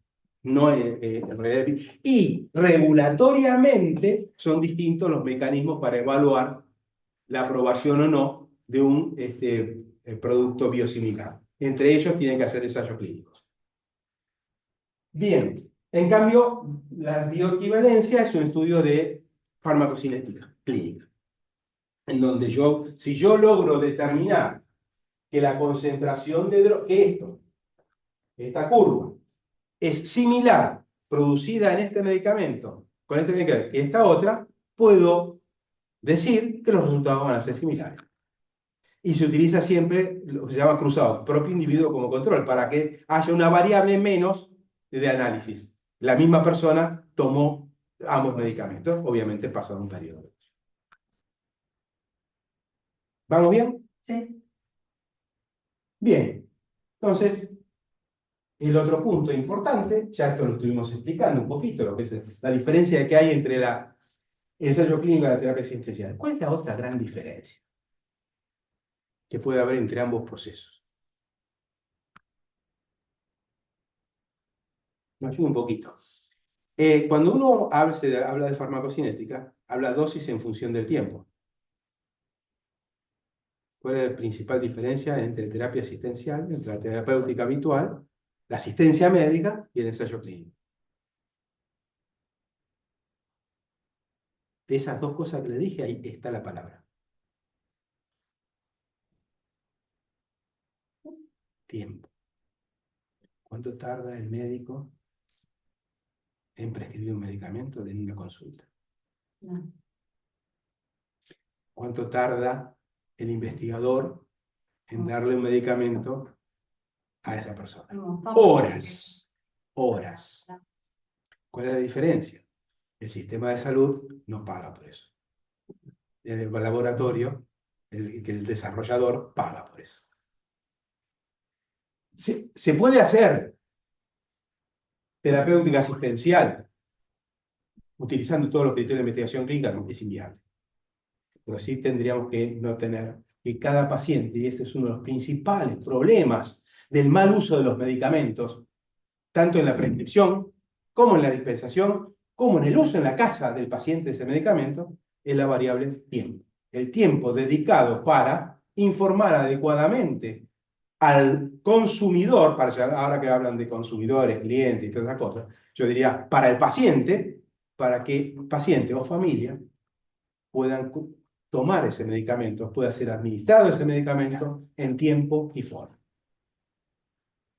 No en realidad. Y regulatoriamente son distintos los mecanismos para evaluar la aprobación o no de un producto biosimilar. Entre ellos tienen que hacer ensayos clínicos. Bien, en cambio, la bioequivalencia es un estudio de farmacocinética clínica, en donde si yo logro determinar que la concentración de droga, esta curva, es similar producida en este medicamento, con este medicamento, que esta otra, puedo decir que los resultados van a ser similares. Y se utiliza siempre lo que se llama cruzado, propio individuo como control, para que haya una variable menos de análisis. La misma persona tomó ambos medicamentos, obviamente pasado un periodo. ¿Vamos bien? Sí. Bien. Entonces, el otro punto importante, ya esto lo estuvimos explicando un poquito, lo que es la diferencia que hay entre el ensayo clínico y la terapia asistencial. ¿Cuál es la otra gran diferencia que puede haber entre ambos procesos? Me ayuda un poquito. Cuando uno habla de farmacocinética, habla dosis en función del tiempo. ¿Cuál es la principal diferencia entre terapia asistencial, entre la terapéutica habitual, la asistencia médica y el ensayo clínico? De esas dos cosas que le dije, ahí está la palabra. Tiempo. ¿Cuánto tarda el médico en prescribir un medicamento en una consulta? No. ¿Cuánto tarda el investigador en darle un medicamento a esa persona? Un montón. Horas. Horas. ¿Cuál es la diferencia? El sistema de salud no paga por eso. El laboratorio, el desarrollador, paga por eso. Se puede hacer terapéutica asistencial utilizando todos los criterios de investigación clínica, no, es inviable. Pero sí tendríamos que no tener que cada paciente, y este es uno de los principales problemas del mal uso de los medicamentos, tanto en la prescripción, como en la dispensación, como en el uso en la casa del paciente de ese medicamento, es la variable tiempo. El tiempo dedicado para informar adecuadamente al consumidor, ahora que hablan de consumidores, clientes y todas esas cosas, yo diría para el paciente, para que paciente o familia puedan tomar ese medicamento, pueda ser administrado ese medicamento en tiempo y forma.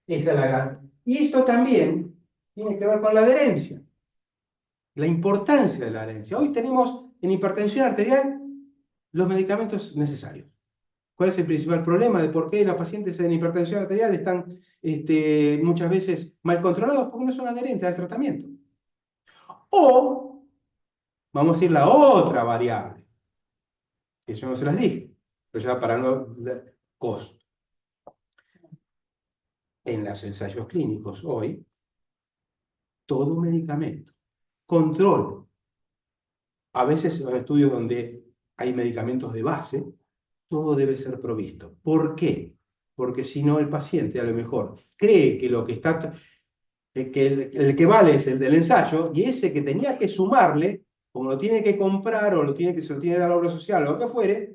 Esa es la gran. Y esto también tiene que ver con la adherencia, la importancia de la adherencia. Hoy tenemos en hipertensión arterial los medicamentos necesarios. ¿Cuál es el principal problema de por qué los pacientes en hipertensión arterial están muchas veces mal controlados? Porque no son adherentes al tratamiento. O, vamos a ir la otra variable, que yo no se las dije, pero ya para no costo. En los ensayos clínicos hoy, todo medicamento, control. A veces en estudios donde hay medicamentos de base, todo debe ser provisto. ¿Por qué? Porque si no el paciente a lo mejor cree que lo que está, que el que vale es el del ensayo, y ese que tenía que sumarle, como lo tiene que comprar o se lo tiene que dar a la obra social o lo que fuere,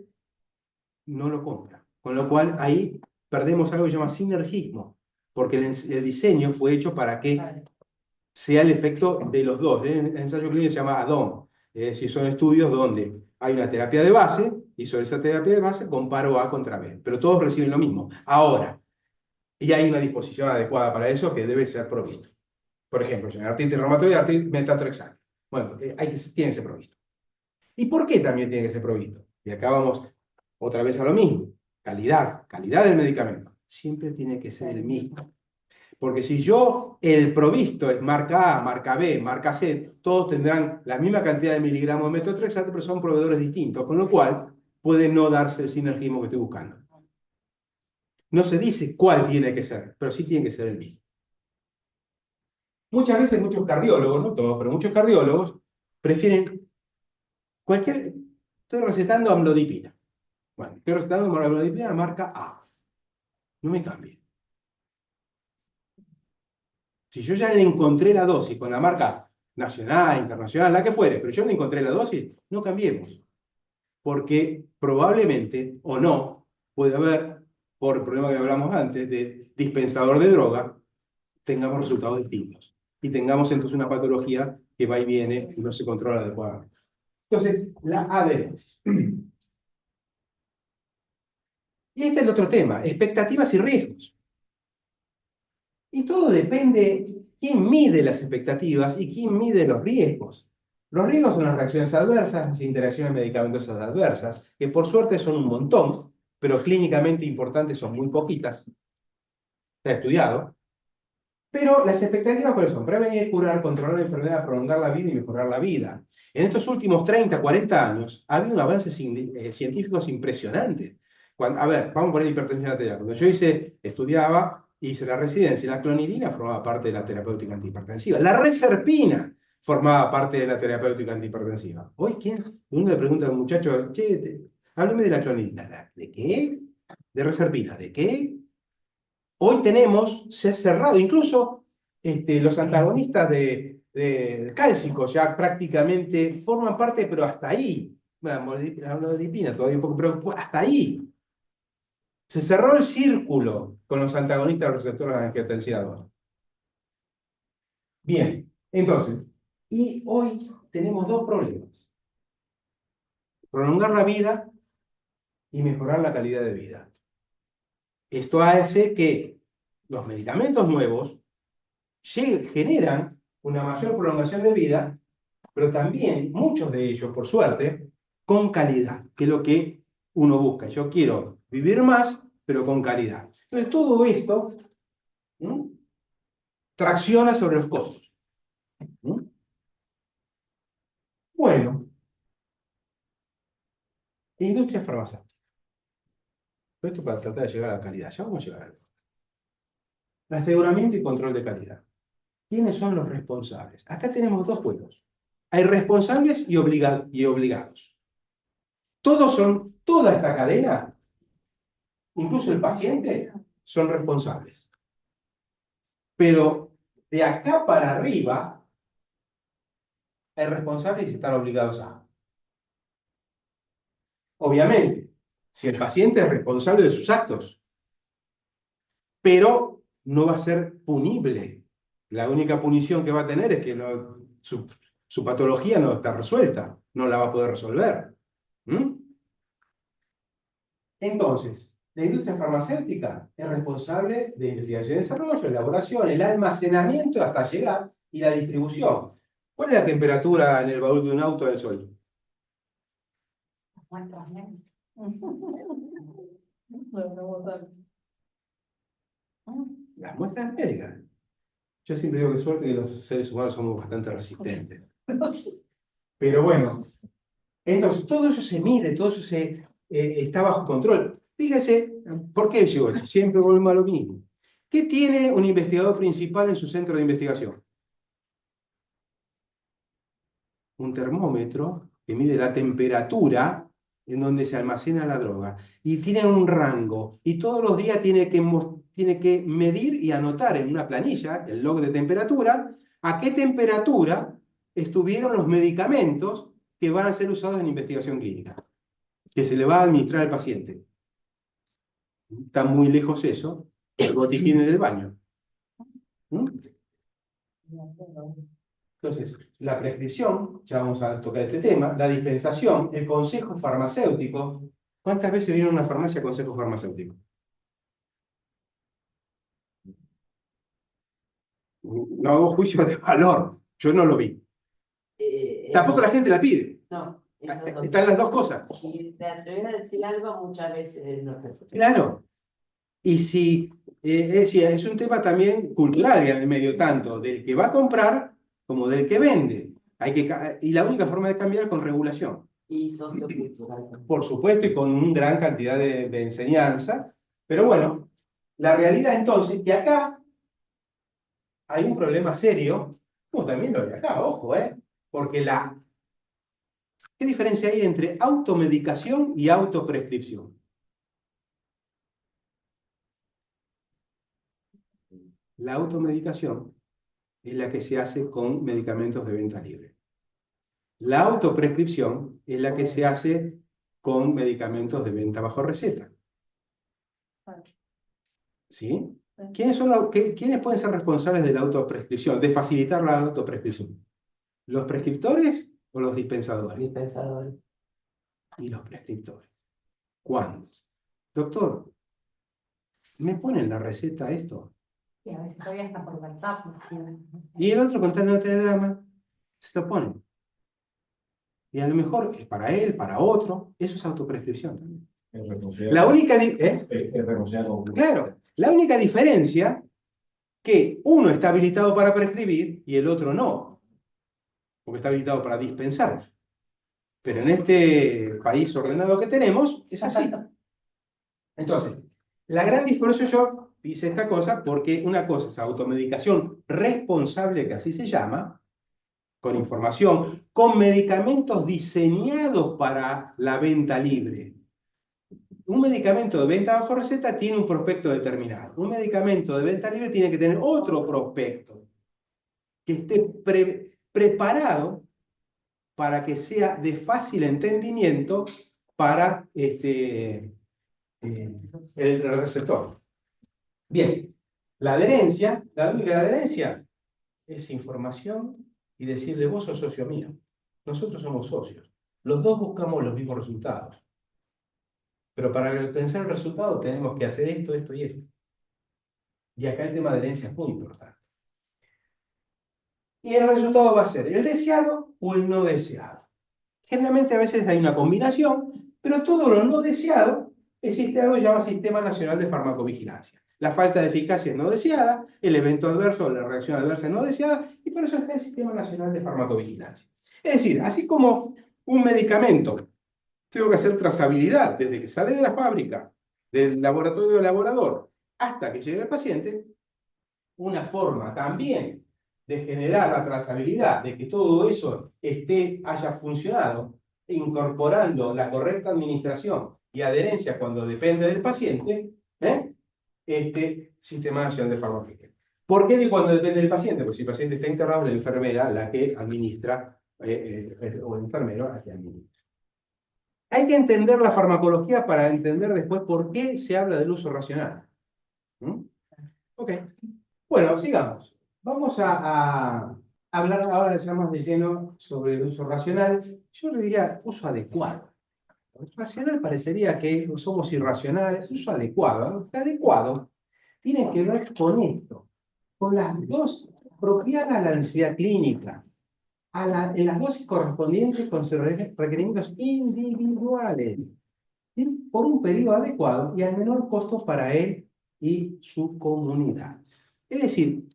no lo compra. Con lo cual ahí perdemos algo que se llama sinergismo, porque el diseño fue hecho para que sea el efecto de los dos. El ensayo clínico se llama add-on. Es decir, son estudios donde hay una terapia de base y sobre esa terapia de base comparo A contra B. Pero todos reciben lo mismo. Ahora, y hay una disposición adecuada para eso que debe ser provisto. Por ejemplo, en artritis reumatoide, artritis metatarexal. Bueno, tiene que ser provisto. ¿Y por qué también tiene que ser provisto? Y acá vamos otra vez a lo mismo. Calidad del medicamento. Siempre tiene que ser el mismo. Porque si el provisto es marca A, marca B, marca C, todos tendrán la misma cantidad de miligramos de metotrexato, pero son proveedores distintos, con lo cual puede no darse el sinergismo que estoy buscando. No se dice cuál tiene que ser, pero sí tiene que ser el mismo. Muchas veces muchos cardiólogos, no todos, pero muchos cardiólogos prefieren estoy recetando amlodipina. Bueno, estoy recetando amlodipina marca A. No me cambie. Si yo ya le encontré la dosis con la marca nacional, internacional, la que fuere, pero yo le encontré la dosis, no cambiemos. Porque probablemente, o no, puede haber, por el problema que hablamos antes, de dispensador de droga, tengamos resultados distintos. Y tengamos entonces una patología que va y viene y no se controla adecuadamente. Entonces, la adherencia. Y este es el otro tema, expectativas y riesgos. Y todo depende quién mide las expectativas y quién mide los riesgos. Los riesgos son las reacciones adversas, las interacciones medicamentosas adversas, que por suerte son un montón, pero clínicamente importantes son muy poquitas. Está estudiado. Pero las expectativas, ¿cuáles son? Prevenir, curar, controlar la enfermedad, prolongar la vida y mejorar la vida. En estos últimos 30, 40 años ha habido un avance científicos impresionante. A ver, vamos a poner hipertensión arterial. Cuando yo estudiaba, hice la residencia, la clonidina formaba parte de la terapéutica antihipertensiva. La reserpina formaba parte de la terapéutica antihipertensiva. Hoy, uno le pregunta al muchacho, che, hábleme de la clonidina. ¿De qué? De reserpina. ¿De qué? Hoy se ha cerrado, incluso los antagonistas de cálcicos ya prácticamente forman parte, pero hasta ahí. Bueno, la molibdina todavía un poco, pero hasta ahí. Se cerró el círculo con los antagonistas de los receptores angiotensinadores. Bien, entonces, y hoy tenemos dos problemas. Prolongar la vida y mejorar la calidad de vida. Esto hace que los medicamentos nuevos generan una mayor prolongación de vida, pero también muchos de ellos, por suerte, con calidad, que es lo que uno busca. Yo quiero vivir más, pero con calidad. Entonces, todo esto tracciona sobre los costos. Bueno, industria farmacéutica. Esto para tratar de llegar a la calidad. Ya vamos a llegar a esto. Aseguramiento y control de calidad. ¿Quiénes son los responsables? Acá tenemos dos juegos. Hay responsables y obligados. Toda esta cadena, incluso el paciente, son responsables. Pero de acá para arriba, hay responsables y están obligados a. Obviamente, si el paciente es responsable de sus actos, pero no va a ser punible. La única punición que va a tener es que su patología no está resuelta, no la va a poder resolver. Entonces, la industria farmacéutica es responsable de investigación y desarrollo, elaboración, el almacenamiento hasta llegar y la distribución. ¿Cuál es la temperatura en el baúl de un auto del sol? Las muestras médicas. Yo siempre digo que suerte que los seres humanos somos bastante resistentes. Pero bueno, entonces todo eso se mide, todo eso está bajo control. Fíjense, ¿por qué llegó? Siempre volvemos a lo mismo. ¿Qué tiene un investigador principal en su centro de investigación? Un termómetro que mide la temperatura en donde se almacena la droga. Y tiene un rango. Y todos los días tiene que medir y anotar en una planilla, el log de temperatura, a qué temperatura estuvieron los medicamentos que van a ser usados en investigación clínica, que se le va a administrar al paciente. Está muy lejos eso del botiquín del baño. Entonces, la prescripción, ya vamos a tocar este tema, la dispensación, el consejo farmacéutico. ¿Cuántas veces vieron a una farmacia consejo farmacéutico? No hago juicio de valor, yo no lo vi. Tampoco la gente la pide. No. Están las dos cosas. Si te atreves a decir algo, muchas veces no te... Claro. Y si es un tema también cultural en el medio, tanto del que va a comprar como del que vende. Y la única forma de cambiar es con regulación. Y sociocultural. Por supuesto, y con una gran cantidad de enseñanza. Pero bueno, la realidad entonces es que acá hay un problema serio, como también lo hay acá, ojo, porque ¿qué diferencia hay entre automedicación y autoprescripción? La automedicación es la que se hace con medicamentos de venta libre. La autoprescripción es la que se hace con medicamentos de venta bajo receta. ¿Sí? ¿Quiénes pueden ser responsables de la autoprescripción, de facilitar la autoprescripción? ¿Los prescriptores o los dispensadores? Dispensadores. Y los prescriptores. ¿Cuándo? Doctor, ¿me ponen la receta esto? Sí, a veces todavía está por WhatsApp. Y el otro, con tal de no tener drama, se lo ponen. Y a lo mejor es para él, para otro. Eso es autoprescripción también. La única claro, la única diferencia que uno está habilitado para prescribir y el otro no. Porque está habilitado para dispensar. Pero en este país ordenado que tenemos, es así. Entonces, la gran diferencia, yo hice esta cosa porque una cosa es automedicación responsable, que así se llama, con información, con medicamentos diseñados para la venta libre. Un medicamento de venta bajo receta tiene un prospecto determinado. Un medicamento de venta libre tiene que tener otro prospecto que esté preparado para que sea de fácil entendimiento para el receptor. Bien, la adherencia es información y decirle, vos sos socio mío, nosotros somos socios, los dos buscamos los mismos resultados. Pero para alcanzar el resultado tenemos que hacer esto, esto y esto. Y acá el tema de adherencia es muy importante. Y el resultado va a ser el deseado o el no deseado. Generalmente a veces hay una combinación, pero todo lo no deseado existe algo que se llama Sistema Nacional de Farmacovigilancia. La falta de eficacia es no deseada, el evento adverso, la reacción adversa es no deseada, y por eso está el Sistema Nacional de Farmacovigilancia. Es decir, así como un medicamento, tengo que hacer trazabilidad desde que sale de la fábrica, del laboratorio del elaborador, hasta que llegue al paciente, una forma también de generar la trazabilidad, de que todo eso haya funcionado, incorporando la correcta administración y adherencia cuando depende del paciente, este Sistema Nacional de Farmacovigilancia. ¿Por qué digo cuando depende del paciente? Porque si el paciente está internado, es la enfermera la que administra, o el enfermero la que administra. Hay que entender la farmacología para entender después por qué se habla del uso racional. Ok. Bueno, sigamos. Vamos a hablar ahora ya más de lleno sobre el uso racional. Yo le diría uso adecuado. El racional parecería que somos irracionales. Uso adecuado. Adecuado tiene que ver con esto, con las dos, apropiadas a la necesidad clínica, en las dosis correspondientes con sus requerimientos individuales, ¿sí? Por un periodo adecuado y al menor costo para él y su comunidad. Es decir,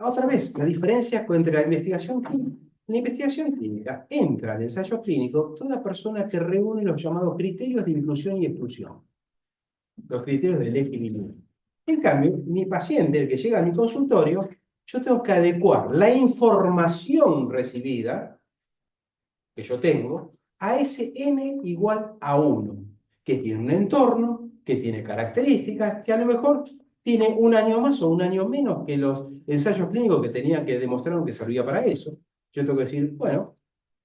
otra vez, la diferencia entre la investigación clínica. En la investigación clínica entra al ensayo clínico toda persona que reúne los llamados criterios de inclusión y exclusión, los criterios de elegibilidad. En cambio, mi paciente, el que llega a mi consultorio, yo tengo que adecuar la información recibida que yo tengo a ese n igual a 1, que tiene un entorno, que tiene características, que a lo mejor tiene un año más o un año menos que los ensayos clínicos que tenían que demostraron que servía para eso. Yo tengo que decir, bueno,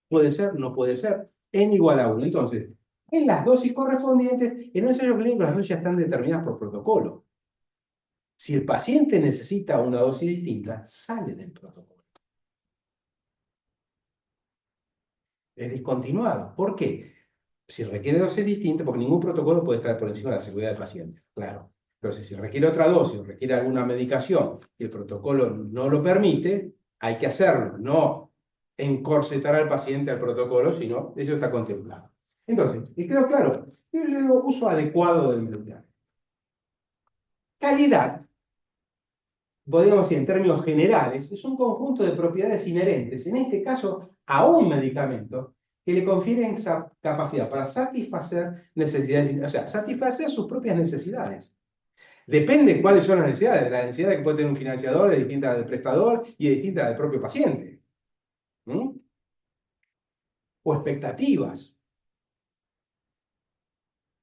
puede ser, no puede ser, n igual a 1. Entonces, en las dosis correspondientes, en un ensayo clínico las dosis ya están determinadas por protocolo. Si el paciente necesita una dosis distinta, sale del protocolo. Es discontinuado. ¿Por qué? Si requiere dosis distintas, porque ningún protocolo puede estar por encima de la seguridad del paciente, claro. Entonces, si requiere otra dosis o requiere alguna medicación y el protocolo no lo permite, hay que hacerlo, no encorsetar al paciente al protocolo, sino eso está contemplado. Entonces, y quedó claro, yo digo uso adecuado del medicamento. Calidad, podríamos decir en términos generales, es un conjunto de propiedades inherentes, en este caso a un medicamento, que le confieren esa capacidad para satisfacer necesidades, o sea, satisfacer sus propias necesidades. Depende cuáles son las necesidades. La necesidad que puede tener un financiador es distinta a la del prestador y es distinta a la del propio paciente. O expectativas.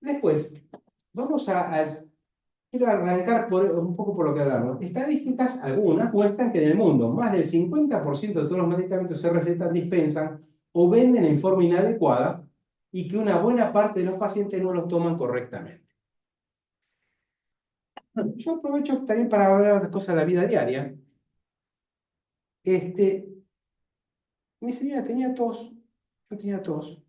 Después, quiero arrancar un poco por lo que hablamos. Estadísticas, algunas, muestran que en el mundo más del 50% de todos los medicamentos se recetan, dispensan o venden en forma inadecuada y que una buena parte de los pacientes no los toman correctamente. Yo aprovecho también para hablar de cosas de la vida diaria. Mi señora tenía tos, yo tenía tos.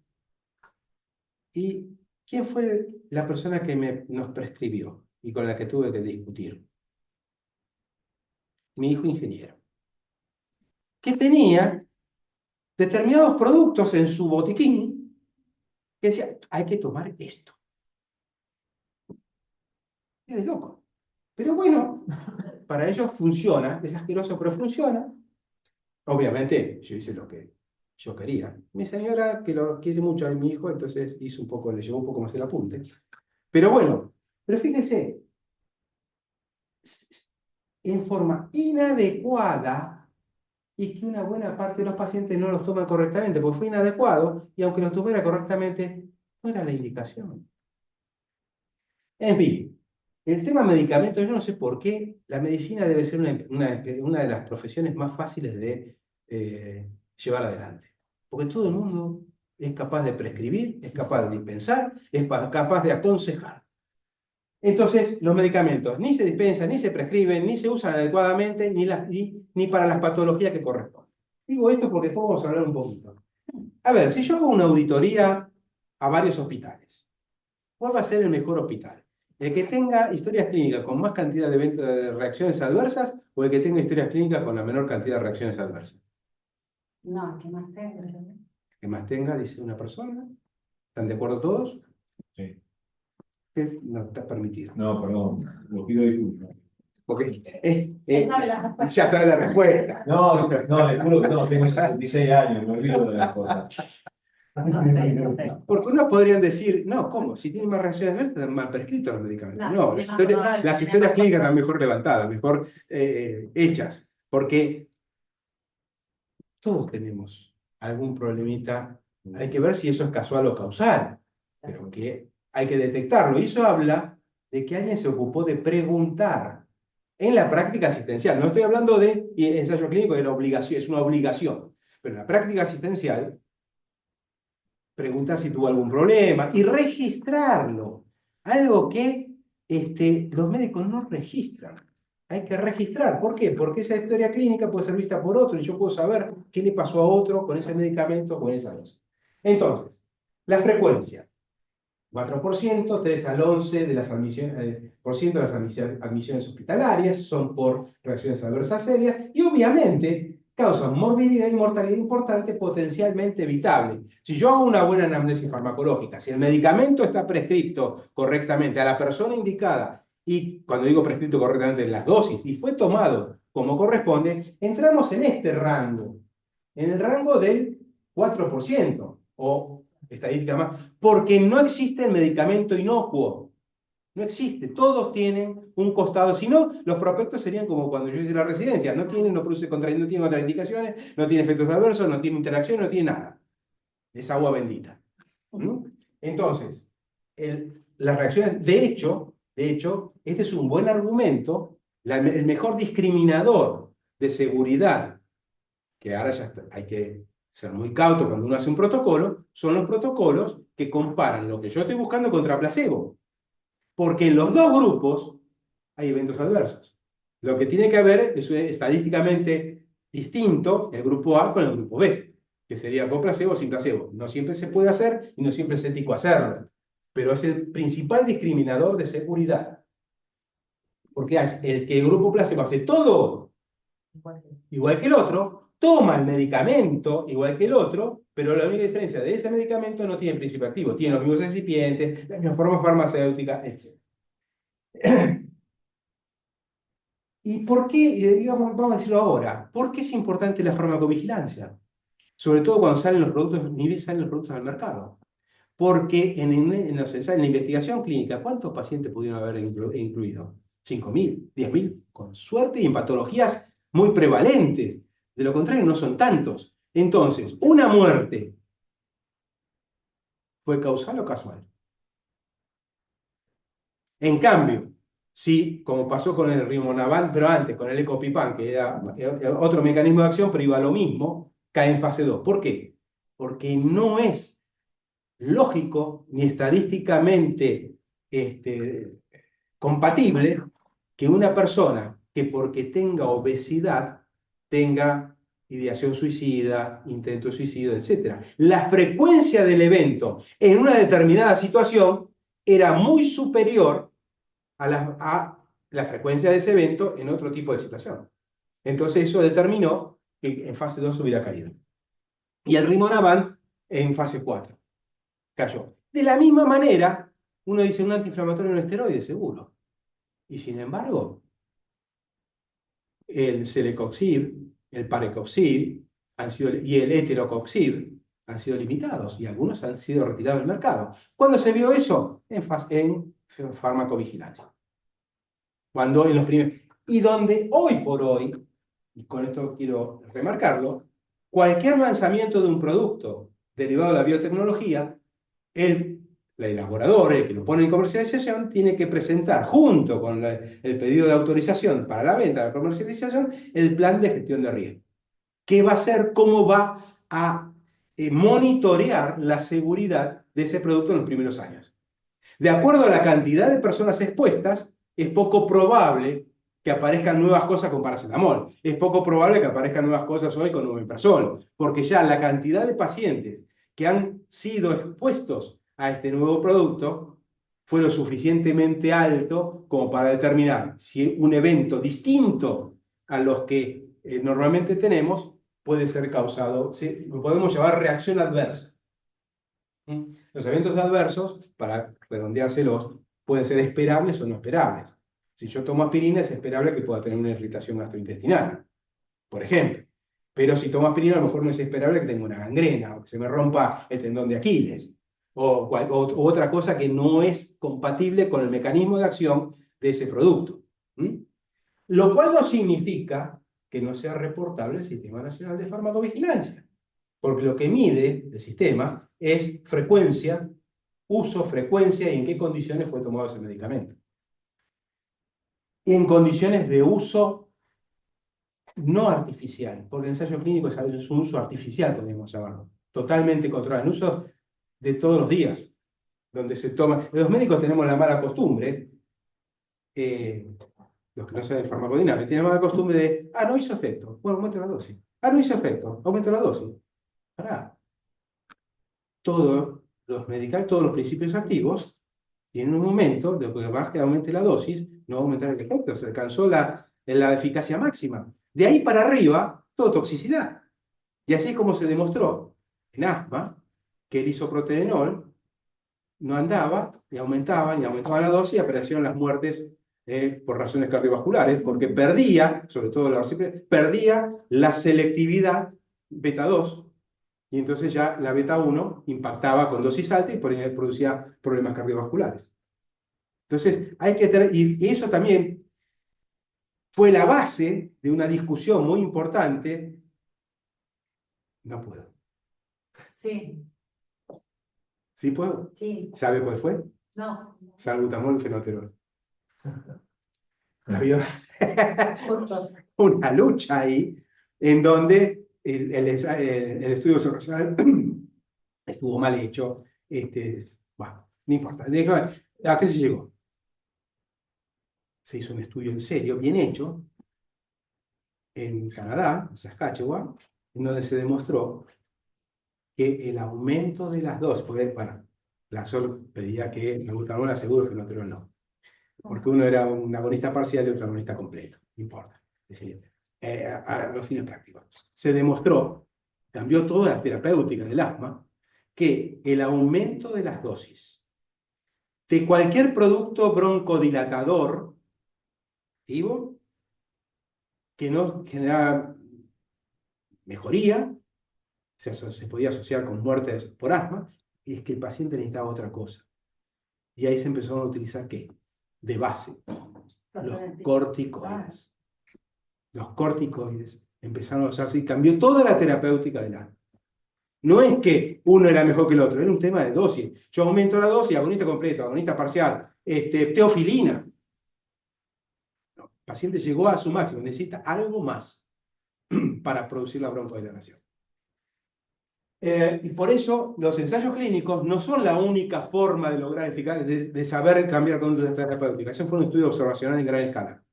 ¿Y quién fue la persona que nos prescribió y con la que tuve que discutir? Mi hijo ingeniero, que tenía determinados productos en su botiquín que decía, hay que tomar esto. Es de loco. Pero bueno, para ellos funciona, es asqueroso, pero funciona. Obviamente, yo hice lo que yo quería. Mi señora, que lo quiere mucho a mi hijo, entonces le llevó un poco más el apunte. Pero bueno, pero fíjese, en forma inadecuada y que una buena parte de los pacientes no los toman correctamente porque fue inadecuado y aunque los tomara correctamente, no era la indicación. En fin, el tema medicamentos, yo no sé por qué la medicina debe ser una de las profesiones más fáciles de llevar adelante. Porque todo el mundo es capaz de prescribir, es capaz de dispensar, capaz de aconsejar. Entonces, los medicamentos ni se dispensan, ni se prescriben, ni se usan adecuadamente, ni para las patologías que corresponden. Digo esto porque después vamos a hablar un poquito. A ver, si yo hago una auditoría a varios hospitales, ¿cuál va a ser el mejor hospital? ¿El que tenga historias clínicas con más cantidad de eventos de reacciones adversas o el que tenga historias clínicas con la menor cantidad de reacciones adversas? No, ¿qué más tengo? El que más tenga, dice una persona. ¿Están de acuerdo todos? Sí. No está permitido. No, perdón, lo pido disculpas. Porque Él sabe la respuesta. ya sabe la respuesta. No, les juro que no, tengo 66 años, me olvido de las cosas. No sé, no sé. Porque unos podrían decir, no, ¿cómo? Si tienen más reacciones adversas, están mal prescritos los medicamentos. No, No, tiene más las probable, historias tiene clínicas más están mejor levantadas, mejor hechas. Porque todos tenemos algún problemita. Hay que ver si eso es casual o causal, pero que hay que detectarlo. Y eso habla de que alguien se ocupó de preguntar en la práctica asistencial. No estoy hablando de ensayo clínico, de la obligación, es una obligación. Pero en la práctica asistencial, preguntar si tuvo algún problema y registrarlo. Algo que los médicos no registran. Hay que registrar. ¿Por qué? Porque esa historia clínica puede ser vista por otro y yo puedo saber qué le pasó a otro con ese medicamento o con esa dosis. Entonces, la frecuencia. 4%, 3 al 11 de las admisiones, por ciento de las admisiones hospitalarias son por reacciones adversas serias y obviamente causan morbilidad y mortalidad importante potencialmente evitable. Si yo hago una buena anamnesis farmacológica, si el medicamento está prescrito correctamente a la persona indicada y cuando digo prescrito correctamente en las dosis y fue tomado como corresponde, entramos en este rango, en el rango del 4% o estadística más, porque no existe el medicamento inocuo. No existe. Todos tienen un costado. Si no, los prospectos serían como cuando yo hice la residencia. No tiene contraindicaciones, no tiene efectos adversos, no tiene interacción, no tiene nada. Es agua bendita. ¿Mm? Entonces, las reacciones, de hecho, este es un buen argumento, el mejor discriminador de seguridad, que ahora ya hay que ser muy cauto cuando uno hace un protocolo, son los protocolos que comparan lo que yo estoy buscando contra placebo. Porque en los dos grupos hay eventos adversos. Lo que tiene que haber es estadísticamente distinto el grupo A con el grupo B, que sería con placebo o sin placebo. No siempre se puede hacer y no siempre es ético hacerlo, pero es el principal discriminador de seguridad. Porque el grupo placebo hace todo igual que el otro, toma el medicamento igual que el otro, pero la única diferencia de ese medicamento no tiene principio activo, tiene los mismos excipientes, la misma forma farmacéutica, etc. ¿Y por qué, digamos, vamos a decirlo ahora, por qué es importante la farmacovigilancia? Sobre todo cuando salen los productos, ni bien salen los productos al mercado. Porque en la investigación clínica, ¿cuántos pacientes pudieron haber incluido? 5.000, 10.000, con suerte y en patologías muy prevalentes. De lo contrario, no son tantos. Entonces, una muerte fue causal o casual. En cambio, si, como pasó con el Rimonabant, pero antes, con el Ecopipan, que era otro mecanismo de acción, pero iba a lo mismo, cae en fase 2. ¿Por qué? Porque no es lógico ni estadísticamente compatible que una persona que porque tenga obesidad tenga ideación suicida, intento suicida, etc. La frecuencia del evento en una determinada situación era muy superior a la frecuencia de ese evento en otro tipo de situación. Entonces eso determinó que en fase 2 hubiera caído. Y el Rimonabant en fase 4 cayó. De la misma manera, uno dice un antiinflamatorio, un esteroide, seguro. Y sin embargo, el Celecoxib, el Parecoxib y el Heterocoxib han sido limitados y algunos han sido retirados del mercado. ¿Cuándo se vio eso? En farmacovigilancia. Cuando en los primeros. Y donde hoy por hoy y con esto quiero remarcarlo, cualquier lanzamiento de un producto derivado de la biotecnología, el elaborador, el que lo pone en comercialización, tiene que presentar junto con el pedido de autorización para la venta, la comercialización, el plan de gestión de riesgo. ¿Qué va a hacer? ¿Cómo va a monitorear la seguridad de ese producto en los primeros años? De acuerdo a la cantidad de personas expuestas, es poco probable que aparezcan nuevas cosas con paracetamol. Es poco probable que aparezcan nuevas cosas hoy con omeprazol, porque ya la cantidad de pacientes que han sido expuestos a este nuevo producto fue lo suficientemente alto como para determinar si un evento distinto a los que normalmente tenemos puede ser causado, lo podemos llamar reacción adversa. Los eventos adversos, para redondeárselos, pueden ser esperables o no esperables. Si yo tomo aspirina, es esperable que pueda tener una irritación gastrointestinal, por ejemplo. Pero si tomo aspirina, a lo mejor no es esperable que tenga una gangrena o que se me rompa el tendón de Aquiles o otra cosa que no es compatible con el mecanismo de acción de ese producto. Lo cual no significa que no sea reportable el Sistema Nacional de Farmacovigilancia, porque lo que mide el sistema es frecuencia, uso, frecuencia y en qué condiciones fue tomado ese medicamento. En condiciones de uso no artificial, porque el ensayo clínico es un uso artificial, podríamos llamarlo, totalmente controlado, en uso de todos los días, donde se toma. Los médicos tenemos la mala costumbre, los que no saben farmacodinámica, tienen la mala costumbre de, no hizo efecto, bueno, aumento la dosis. No hizo efecto, aumento la dosis. Pará. Todos los medicamentos, todos los principios activos, tienen un momento, de que más que aumente la dosis, no va a aumentar el efecto, se alcanzó la eficacia máxima. De ahí para arriba, todo toxicidad. Y así es como se demostró en asma que el isoproterenol no andaba y aumentaba la dosis y aparecieron las muertes por razones cardiovasculares, porque perdía, sobre todo perdía la selectividad beta 2, y entonces ya la beta 1 impactaba con dosis alta y por ende producía problemas cardiovasculares. Entonces, hay que tener, y eso también fue la base de una discusión muy importante. No puedo. Sí, ¿Sí puedo? sí, ¿Sabe cuál fue? no, Salbutamol y fenoterol. Había justo. una lucha ahí en donde el estudio observacional estuvo mal hecho. Bueno, no importa. ¿A qué se llegó? Se hizo un estudio en serio, bien hecho, en Canadá, en Saskatchewan, en donde se demostró que el aumento de las dosis, porque bueno, la SOL pedía que el salbutamol era seguro, que el fenoterol no. Porque uno era un agonista parcial y otro agonista completo, no importa. Es decir, a los fines prácticos. Se demostró, cambió toda la terapéutica del asma, que el aumento de las dosis de cualquier producto broncodilatador activo que no generaba mejoría, se podía asociar con muertes por asma, y es que el paciente necesitaba otra cosa. Y ahí se empezaron a utilizar, ¿qué? De base, los corticoides. Los corticoides empezaron a usarse y cambió toda la terapéutica del asma. No es que uno era mejor que el otro, era un tema de dosis. Yo aumento la dosis, agonista completo, agonista parcial, teofilina. No, el paciente llegó a su máximo, necesita algo más para producir la broncodilatación. Y por eso los ensayos clínicos no son la única forma de lograr eficacia, de saber cambiar conductas terapéuticas. Eso fue un estudio observacional en gran escala.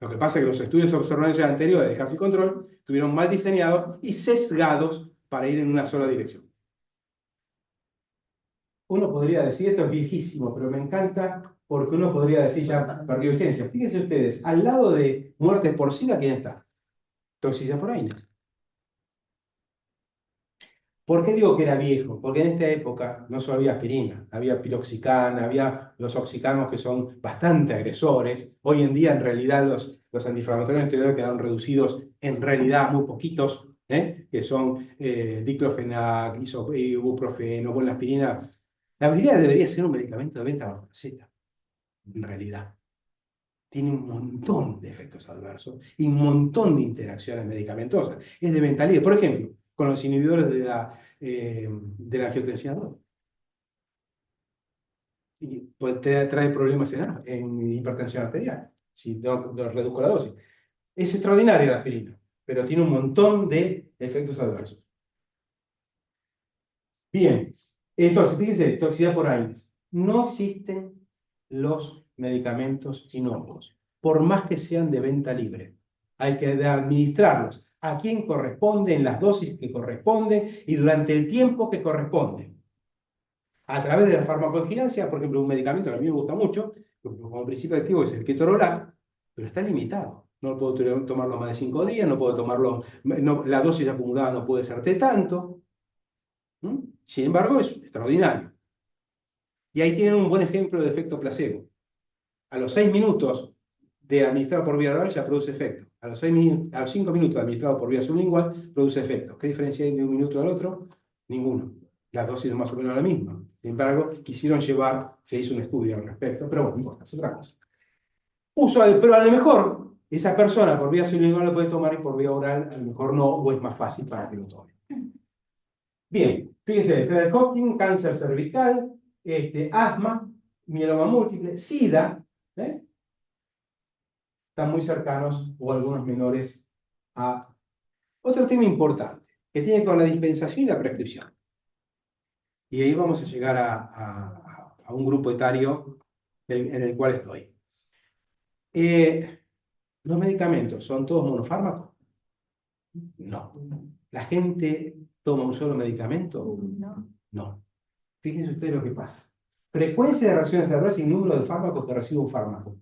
Lo que pasa es que los estudios observacionales anteriores de caso y control estuvieron mal diseñados y sesgados para ir en una sola dirección. Uno podría decir, esto es viejísimo, pero me encanta porque uno podría decir ya perdió vigencia. Fíjense ustedes, al lado de muerte porcina, ¿quién está? Toxicidad por AINES. ¿Por qué digo que era viejo? Porque en esta época no solo había aspirina, había piroxicana, había los oxicanos que son bastante agresores. Hoy en día, en realidad, los antiinflamatorios esteroides quedaron reducidos en realidad muy poquitos, que son diclofenac, ibuprofeno, bueno, la aspirina. La aspirina debería ser un medicamento de venta bajo receta, en realidad. tiene un montón de efectos adversos y un montón de interacciones medicamentosas. Es de venta libre. Por ejemplo, con los inhibidores de la angiotensina 2. Y pues trae problemas en hipertensión arterial, si no reduzco la dosis. Es extraordinaria la aspirina, pero tiene un montón de efectos adversos. Bien, entonces, fíjense, toxicidad por AINES. No existen los medicamentos inocuos, por más que sean de venta libre. Hay que administrarlos a quien corresponde, en las dosis que corresponden y durante el tiempo que corresponde. A través de la farmacovigilancia, por ejemplo, un medicamento que a mí me gusta mucho, como principio activo es el ketorolac, pero está limitado. No puedo tomarlo más de 5 días, no puedo tomarlo, la dosis acumulada no puede ser de tanto. Sin embargo, es extraordinario. Y ahí tienen un buen ejemplo de efecto placebo. A los 6 minutos de administrado por vía oral ya produce efecto. A los 5 minutos administrado por vía sublingual produce efecto. ¿Qué diferencia hay de un minuto al otro? Ninguno. Las dosis son más o menos la misma. Sin embargo, quisieron se hizo un estudio al respecto, pero bueno, no importa, es otra cosa. Pero a lo mejor esa persona por vía sublingual lo puede tomar y por vía oral a lo mejor no, o es más fácil para que lo tome. Bien, fíjense, Fred Hopkins, cáncer cervical, asma, mieloma múltiple, SIDA, están muy cercanos o algunos menores a otro tema importante, que tiene que ver con la dispensación y la prescripción. Y ahí vamos a llegar a un grupo etario en el cual estoy. ¿Los medicamentos son todos monofármacos? No. ¿La gente toma un solo medicamento? No. No. Fíjense ustedes lo que pasa. Frecuencia de reacciones adversas y número de fármacos que recibe un fármaco.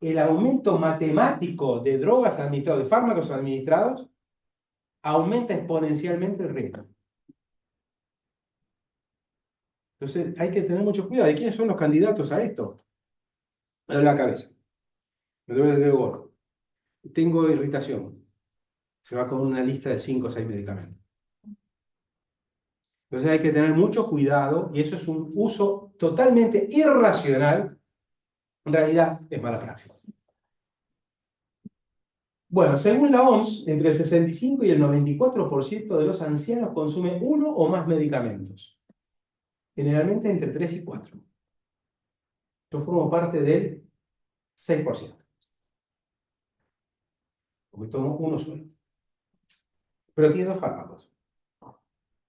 El aumento matemático de drogas administradas, de fármacos administrados, aumenta exponencialmente el riesgo. Entonces hay que tener mucho cuidado. ¿Y quiénes son los candidatos a esto? Me duele la cabeza. Me duele el dedo gordo. Tengo irritación. Se va con una lista de 5 o 6 medicamentos. Entonces hay que tener mucho cuidado y eso es un uso totalmente irracional. En realidad es mala praxis. Bueno, según la OMS, entre el 65 y el 94% de los ancianos consumen uno o más medicamentos. Generalmente entre 3 y 4. Yo formo parte del 6%. Porque tomo uno solo. Pero tiene 2 fármacos.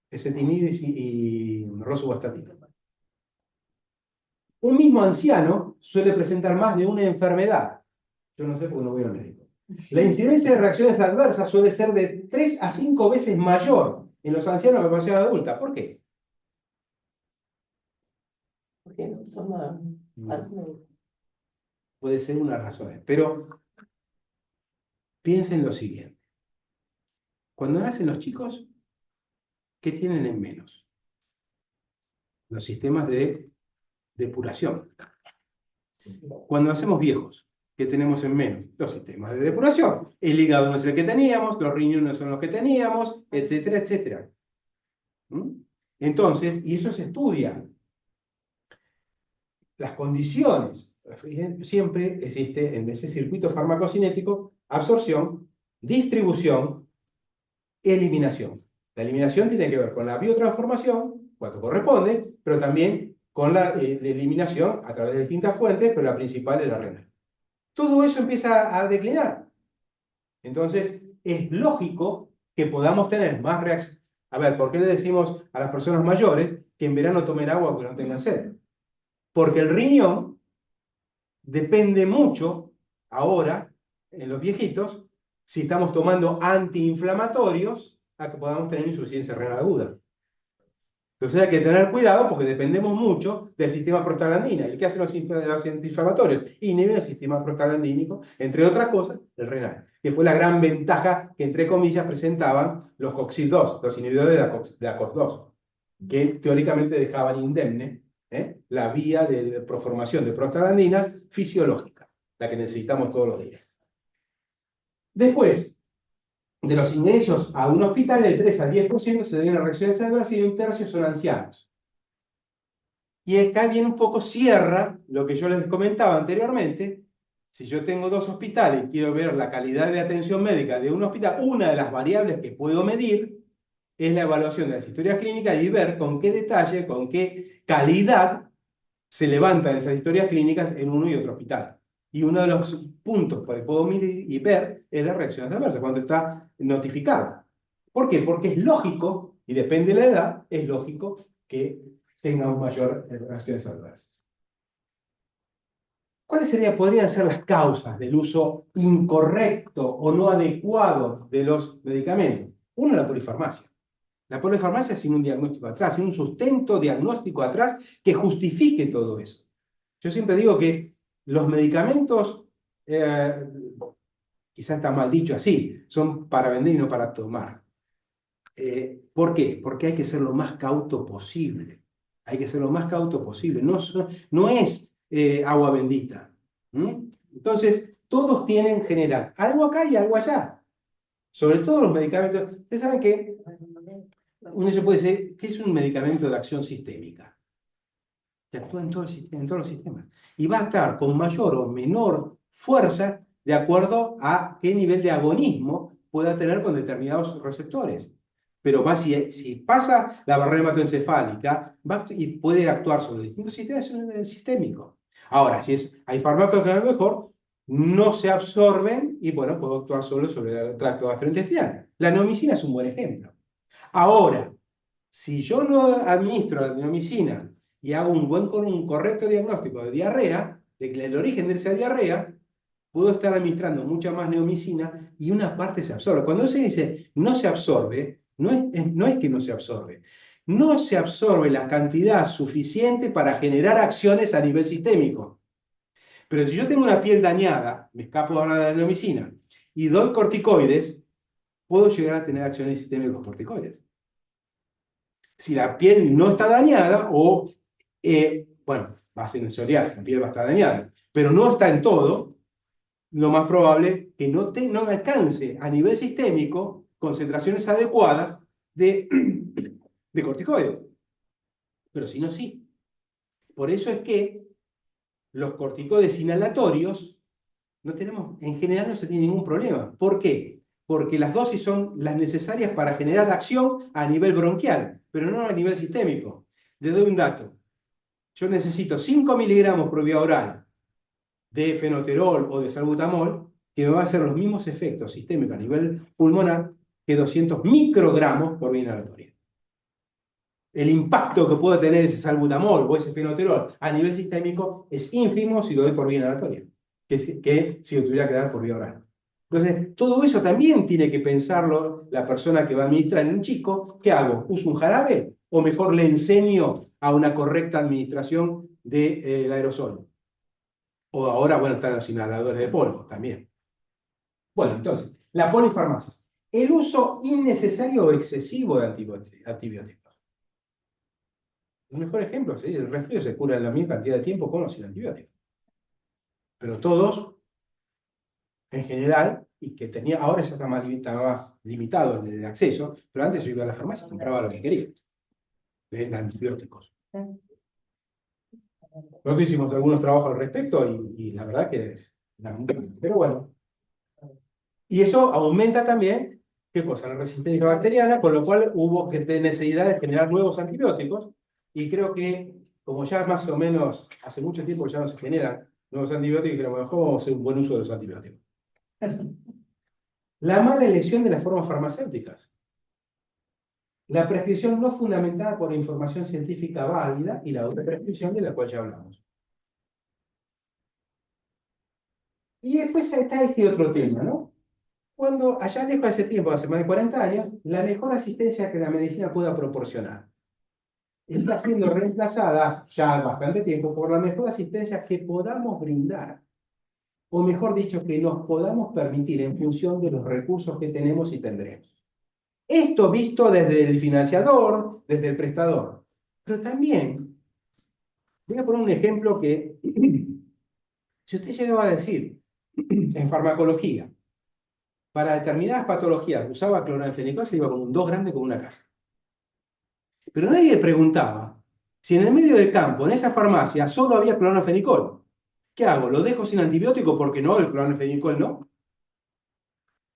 Ezetimibe y rosuvastatina. Un mismo anciano suele presentar más de una enfermedad. Yo no sé porque no voy al médico. La incidencia de reacciones adversas suele ser de 3 a 5 veces mayor en los ancianos que en la población adulta. ¿Por qué? Porque no toma tanto. Puede ser una razón. Pero piensen lo siguiente. Cuando nacen los chicos, ¿qué tienen en menos? Los sistemas de depuración. Cuando nacemos viejos, ¿qué tenemos en menos? Los sistemas de depuración. El hígado no es el que teníamos, los riñones no son los que teníamos, etcétera, etcétera. Entonces, y eso se estudia. Las condiciones, siempre existe en ese circuito farmacocinético absorción, distribución, eliminación. La eliminación tiene que ver con la biotransformación, cuando corresponde, pero también con la eliminación a través de distintas fuentes, pero la principal es la renal. Todo eso empieza a declinar. Entonces, es lógico que podamos tener más reacciones. A ver, ¿por qué le decimos a las personas mayores que en verano tomen agua aunque no tengan sed? Porque el riñón depende mucho, ahora, en los viejitos, si estamos tomando antiinflamatorios, a que podamos tener insuficiencia renal aguda. Entonces hay que tener cuidado porque dependemos mucho del sistema prostaglandina. ¿Y qué hacen los antiinflamatorios? Inhiben el sistema prostaglandínico, entre otras cosas, el renal, que fue la gran ventaja que, entre comillas, presentaban los COX-2, los inhibidores de la COX-2, que teóricamente dejaban indemne la vía de proformación de prostaglandinas fisiológica, la que necesitamos todos los días. Después de los ingresos a un hospital, del 3 al 10% se deben a reacciones adversas y un tercio son ancianos. Y acá viene un poco, cierra lo que yo les comentaba anteriormente, Si yo tengo dos hospitales y quiero ver la calidad de atención médica de un hospital, una de las variables que puedo medir es la evaluación de las historias clínicas y ver con qué detalle, con qué calidad se levantan esas historias clínicas en uno y otro hospital. Y uno de los puntos que puedo medir y ver es las reacciones adversas, cuando está notificada. ¿Por qué? Porque es lógico, y depende de la edad, es lógico que tenga un mayor reacciones adversas. ¿Cuáles podrían ser las causas del uso incorrecto o no adecuado de los medicamentos? Uno, la polifarmacia. La polifarmacia sin un diagnóstico atrás, sin un sustento diagnóstico atrás que justifique todo eso. Yo siempre digo que los medicamentos, quizás está mal dicho así, son para vender y no para tomar. ¿Por qué? Porque hay que ser lo más cauto posible. Hay que ser lo más cauto posible. No es agua bendita. Entonces, todos tienen general algo acá y algo allá. Sobre todo los medicamentos. Ustedes saben que uno se puede decir que es un medicamento de acción sistémica, que actúa en todos los sistemas. Y va a estar con mayor o menor fuerza de acuerdo a qué nivel de agonismo pueda tener con determinados receptores. Pero si pasa la barrera hematoencefálica, y puede actuar sobre distintos sistemas, es sistémico. Ahora, hay fármacos que a lo mejor no se absorben y bueno, puedo actuar solo sobre el tracto gastrointestinal. La neomicina es un buen ejemplo. Ahora, si yo no administro la neomicina y hago un correcto diagnóstico de diarrea, de que el origen de esa diarrea, puedo estar administrando mucha más neomicina y una parte se absorbe. Cuando se dice no se absorbe, no es que no se absorbe. No se absorbe la cantidad suficiente para generar acciones a nivel sistémico. Pero si yo tengo una piel dañada, me escapo ahora de la neomicina, y doy corticoides, puedo llegar a tener acciones sistémicas corticoides. Si la piel no está dañada, o, bueno, va a ser en psoriasis, la piel va a estar dañada, pero no está en todo, lo más probable es que no alcance a nivel sistémico concentraciones adecuadas de corticoides. Pero si no, sí. Por eso es que los corticoides inhalatorios en general no se tiene ningún problema. ¿Por qué? Porque las dosis son las necesarias para generar acción a nivel bronquial, pero no a nivel sistémico. Les doy un dato. Yo necesito 5 miligramos por vía oral de fenoterol o de salbutamol, que me va a hacer los mismos efectos sistémicos a nivel pulmonar que 200 microgramos por vía inhalatoria. El impacto que puede tener ese salbutamol o ese fenoterol a nivel sistémico es ínfimo si lo doy por vía inhalatoria, que si lo tuviera que dar por vía oral. Entonces, todo eso también tiene que pensarlo la persona que va a administrar en un chico. ¿Qué hago? ¿Uso un jarabe? ¿O mejor le enseño a una correcta administración del aerosol? O ahora, bueno, están los inhaladores de polvo también. Bueno, entonces, la polifarmacia. El uso innecesario o excesivo de antibióticos. El mejor ejemplo es el resfrío se cura en la misma cantidad de tiempo con o sin antibióticos. Pero todos, en general, y que ahora ya está más limitado el acceso, pero antes yo iba a la farmacia y compraba lo que quería, de antibióticos. Nosotros hicimos algunos trabajos al respecto y la verdad que es lamentable. Pero bueno. Y eso aumenta también, ¿qué cosa? La resistencia bacteriana, con lo cual hubo necesidad de generar nuevos antibióticos. Y creo que, como ya más o menos hace mucho tiempo ya no se generan nuevos antibióticos, creo que a lo mejor vamos a hacer un buen uso de los antibióticos. La mala elección de las formas farmacéuticas. La prescripción no fundamentada por información científica válida y la autoprescripción de la cual ya hablamos. Y después está este otro tema, ¿no? Cuando allá lejos de ese tiempo, hace más de 40 años, la mejor asistencia que la medicina pueda proporcionar está siendo reemplazada ya bastante tiempo por la mejor asistencia que podamos brindar, o mejor dicho, que nos podamos permitir en función de los recursos que tenemos y tendremos. Esto visto desde el financiador, desde el prestador. Pero también, voy a poner un ejemplo que, si usted llegaba a decir, en farmacología, para determinadas patologías usaba cloranfenicol, se iba con un 2 grande como una casa. Pero nadie le preguntaba si en el medio del campo, en esa farmacia, solo había cloranfenicol. ¿Qué hago? ¿Lo dejo sin antibiótico porque no, el clorfenicol no?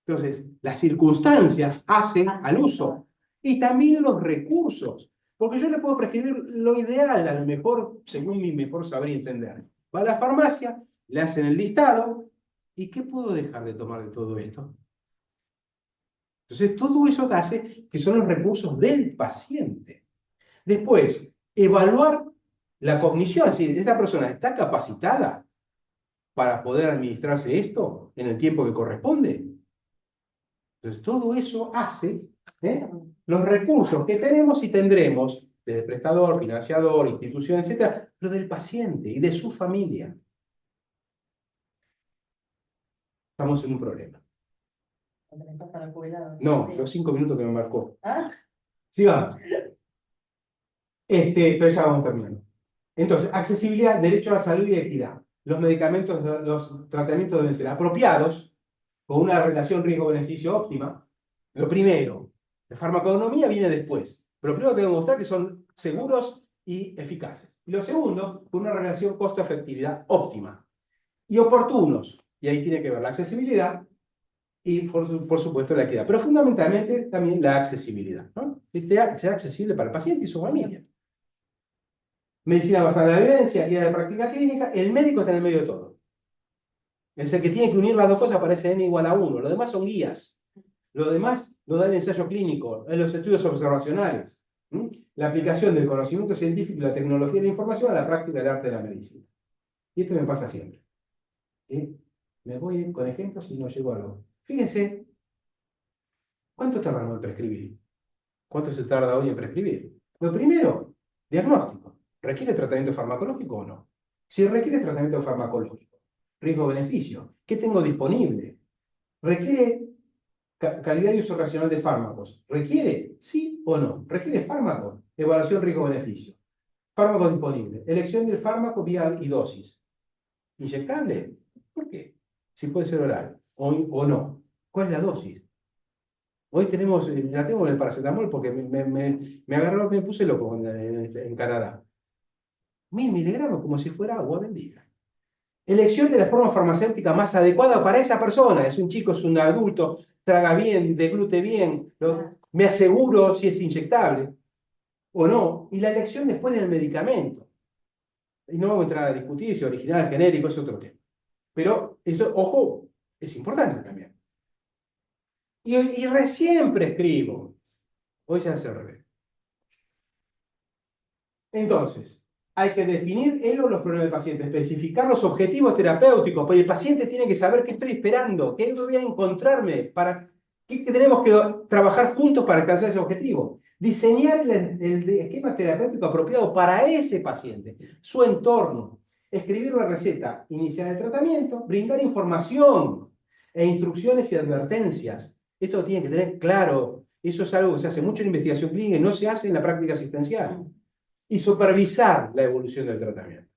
Entonces, las circunstancias hacen al uso y también los recursos, porque yo le puedo prescribir lo ideal, a lo mejor, según mi mejor saber y entender. Va a la farmacia, le hacen el listado, ¿y qué puedo dejar de tomar de todo esto? Entonces, todo eso hace que son los recursos del paciente. Después, evaluar la cognición, es decir, ¿esta persona está capacitada para poder administrarse esto en el tiempo que corresponde? Entonces, todo eso hace los recursos que tenemos y tendremos, desde prestador, financiador, institución, etcétera, lo del paciente y de su familia. Estamos en un problema. Cuando le pasan al jubilado. No, los 5 minutos que me marcó. Ah, Sigamos. Pero ya vamos terminando. Entonces, accesibilidad, derecho a la salud y equidad. Los medicamentos, los tratamientos deben ser apropiados, con una relación riesgo-beneficio óptima. Lo primero, la farmaconomía viene después, pero primero tengo que mostrar que son seguros y eficaces. Y lo segundo, con una relación costo-efectividad óptima. Y oportunos, y ahí tiene que ver la accesibilidad y por supuesto la equidad, pero fundamentalmente también la accesibilidad, ¿no? Que sea accesible para el paciente y su familia. Medicina basada en la evidencia, guía de práctica clínica, el médico está en el medio de todo. Es el que tiene que unir las dos cosas, parece N igual a 1. Lo demás son guías. Lo demás lo da el ensayo clínico, en los estudios observacionales. La aplicación del conocimiento científico y la tecnología de la información a la práctica del arte de la medicina. Y esto me pasa siempre. Me voy con ejemplos y no llego a algo. Fíjense, ¿cuánto tardamos en prescribir? ¿Cuánto se tarda hoy en prescribir? Lo primero, diagnóstico. ¿Requiere tratamiento farmacológico o no? Si requiere tratamiento farmacológico, riesgo-beneficio, ¿qué tengo disponible? ¿Requiere calidad y uso racional de fármacos? ¿Requiere? ¿Sí o no? ¿Requiere fármaco? Evaluación riesgo-beneficio. Fármaco disponible. Elección del fármaco, vía y dosis. ¿Inyectable? ¿Por qué? Si puede ser oral o no. ¿Cuál es la dosis? Hoy tenemos, la tengo en el paracetamol porque me agarró, me puse loco en Canadá. 1000 miligramos como si fuera agua bendita. Elección de la forma farmacéutica más adecuada para esa persona. Es un chico, es un adulto, traga bien, deglute bien, me aseguro si es inyectable o no. Y la elección después del medicamento. Y no vamos a entrar a discutir si original, genérico, es otro tema. Pero eso, ojo, es importante también. Y recién prescribo. Hoy se hace al revés. Entonces, hay que definir los problemas del paciente, especificar los objetivos terapéuticos, porque el paciente tiene que saber qué estoy esperando, qué voy a encontrarme, qué tenemos que trabajar juntos para alcanzar ese objetivo. Diseñar el esquema terapéutico apropiado para ese paciente, su entorno, escribir una receta, iniciar el tratamiento, brindar información e instrucciones y advertencias. Esto lo tiene que tener claro. Eso es algo que se hace mucho en investigación clínica y no se hace en la práctica asistencial. Y supervisar la evolución del tratamiento.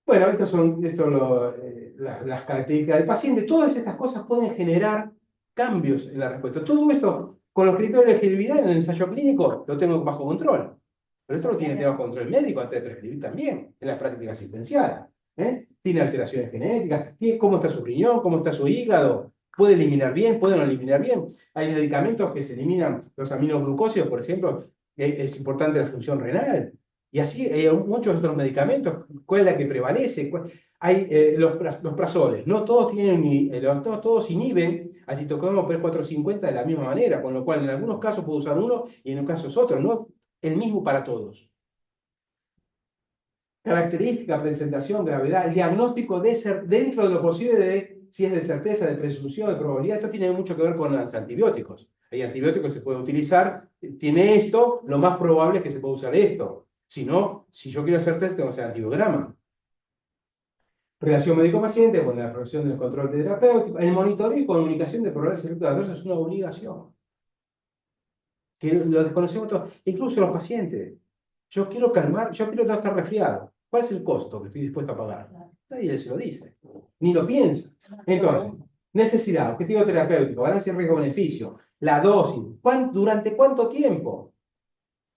Bueno, estas son las características del paciente. Todas estas cosas pueden generar cambios en la respuesta. Todo esto, con los criterios de elegibilidad en el ensayo clínico, lo tengo bajo control. Pero esto lo tiene que tener bajo control el médico antes de prescribir también, en la práctica asistencial. Tiene alteraciones genéticas, cómo está su riñón, cómo está su hígado, puede eliminar bien, puede no eliminar bien. Hay medicamentos que se eliminan, los aminoglucósidos, por ejemplo, es importante la función renal. Y así hay muchos otros medicamentos. ¿Cuál es la que prevalece? Hay los prazoles. No todos todos inhiben al citocromo P450 de la misma manera, con lo cual en algunos casos puedo usar uno y en otros casos otro. No el mismo para todos. Característica, presentación, gravedad. El diagnóstico debe ser dentro de lo posible si es de certeza, de presunción, de probabilidad. Esto tiene mucho que ver con los antibióticos. Hay antibióticos que se pueden utilizar, tiene esto, lo más probable es que se pueda usar esto. Si no, si yo quiero hacer test, tengo que hacer antibiograma. Relación médico-paciente, con la relación del control terapéutico, el monitoreo y comunicación de problemas efectos adversos es una obligación. Que lo desconocemos todos, incluso los pacientes. Yo quiero calmar, yo quiero no estar resfriado. ¿Cuál es el costo que estoy dispuesto a pagar? Nadie se lo dice, ni lo piensa. Entonces, necesidad, objetivo terapéutico, balance riesgo-beneficio, la dosis, ¿durante cuánto tiempo?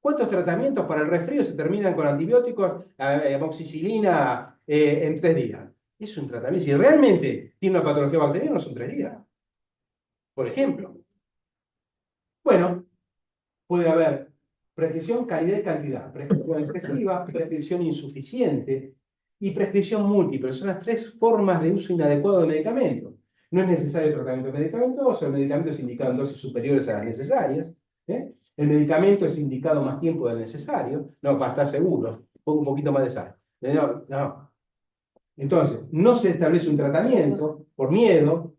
¿Cuántos tratamientos para el resfrío se terminan con antibióticos, amoxicilina, en 3 días? Es un tratamiento. Si realmente tiene una patología bacteriana, son 3 días. Por ejemplo. Bueno, puede haber prescripción, calidad y cantidad, prescripción excesiva, prescripción insuficiente y prescripción múltiple. Son las 3 formas de uso inadecuado de medicamentos. No es necesario tratamiento medicamentoso, el medicamento es indicado en dosis superiores a las necesarias. El medicamento es indicado más tiempo del necesario, no, para estar seguros, pongo un poquito más de sal. No. Entonces, no se establece un tratamiento por miedo,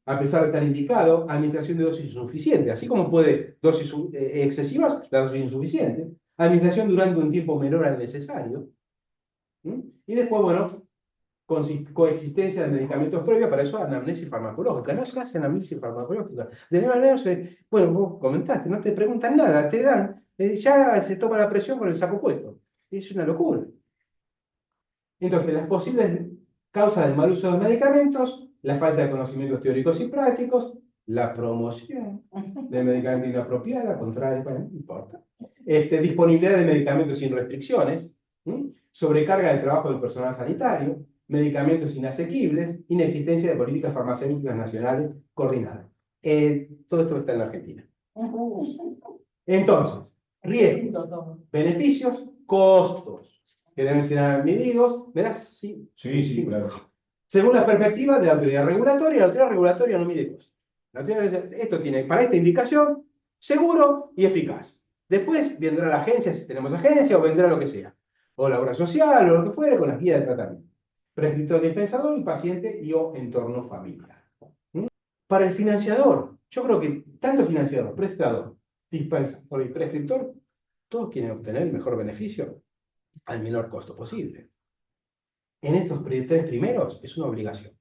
a pesar de estar indicado, administración de dosis insuficiente, así como puede dosis excesivas, la dosis insuficiente, administración durante un tiempo menor al necesario, y después, bueno, coexistencia de medicamentos previos, para eso anamnesis farmacológica. No se hace anamnesis farmacológica. De la manera, bueno, vos comentaste, no te preguntan nada, te dan, ya se toma la presión con el saco puesto. Es una locura. Entonces, las posibles causas del mal uso de los medicamentos, la falta de conocimientos teóricos y prácticos, la promoción de medicamento inapropiada, contraria, bueno, no importa. Disponibilidad de medicamentos sin restricciones, sobrecarga del trabajo del personal sanitario, medicamentos inasequibles, inexistencia de políticas farmacéuticas nacionales coordinadas. Todo esto está en la Argentina. Entonces, riesgos, beneficios, costos, que deben ser medidos. ¿Verás? Sí. Sí, claro. Según la perspectiva de la autoridad regulatoria no mide costos. Esto tiene, para esta indicación, seguro y eficaz. Después vendrá la agencia, si tenemos agencia, o vendrá lo que sea. O la obra social, o lo que fuera, con las guías de tratamiento. Prescriptor, dispensador y paciente y o entorno familiar. Para el financiador, yo creo que tanto financiador, prestador, dispensador y prescriptor, todos quieren obtener el mejor beneficio al menor costo posible. En estos 3 primeros es una obligación.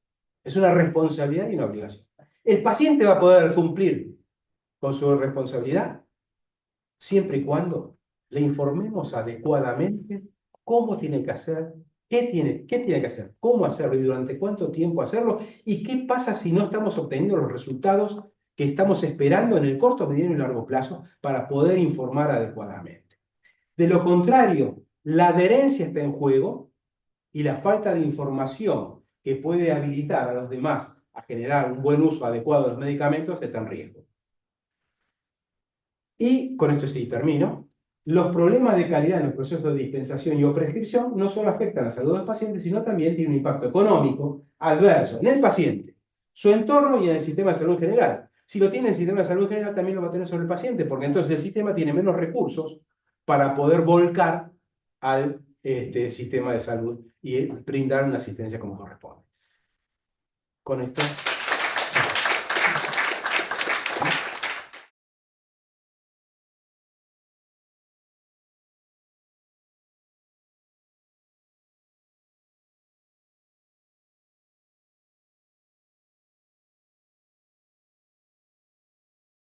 Es una responsabilidad y una obligación. El paciente va a poder cumplir con su responsabilidad siempre y cuando le informemos adecuadamente cómo tiene que hacer, qué tiene que hacer, cómo hacerlo y durante cuánto tiempo hacerlo, y qué pasa si no estamos obteniendo los resultados que estamos esperando en el corto, mediano y largo plazo para poder informar adecuadamente. De lo contrario, la adherencia está en juego y la falta de información que puede habilitar a los demás a generar un buen uso adecuado de los medicamentos está en riesgo. Y con esto sí termino. Los problemas de calidad en los procesos de dispensación y o prescripción no solo afectan la salud del paciente, sino también tienen un impacto económico adverso en el paciente, su entorno y en el sistema de salud en general. Si lo tiene el sistema de salud en general, también lo va a tener sobre el paciente, porque entonces el sistema tiene menos recursos para poder volcar al sistema de salud y brindar una asistencia como corresponde. Con esto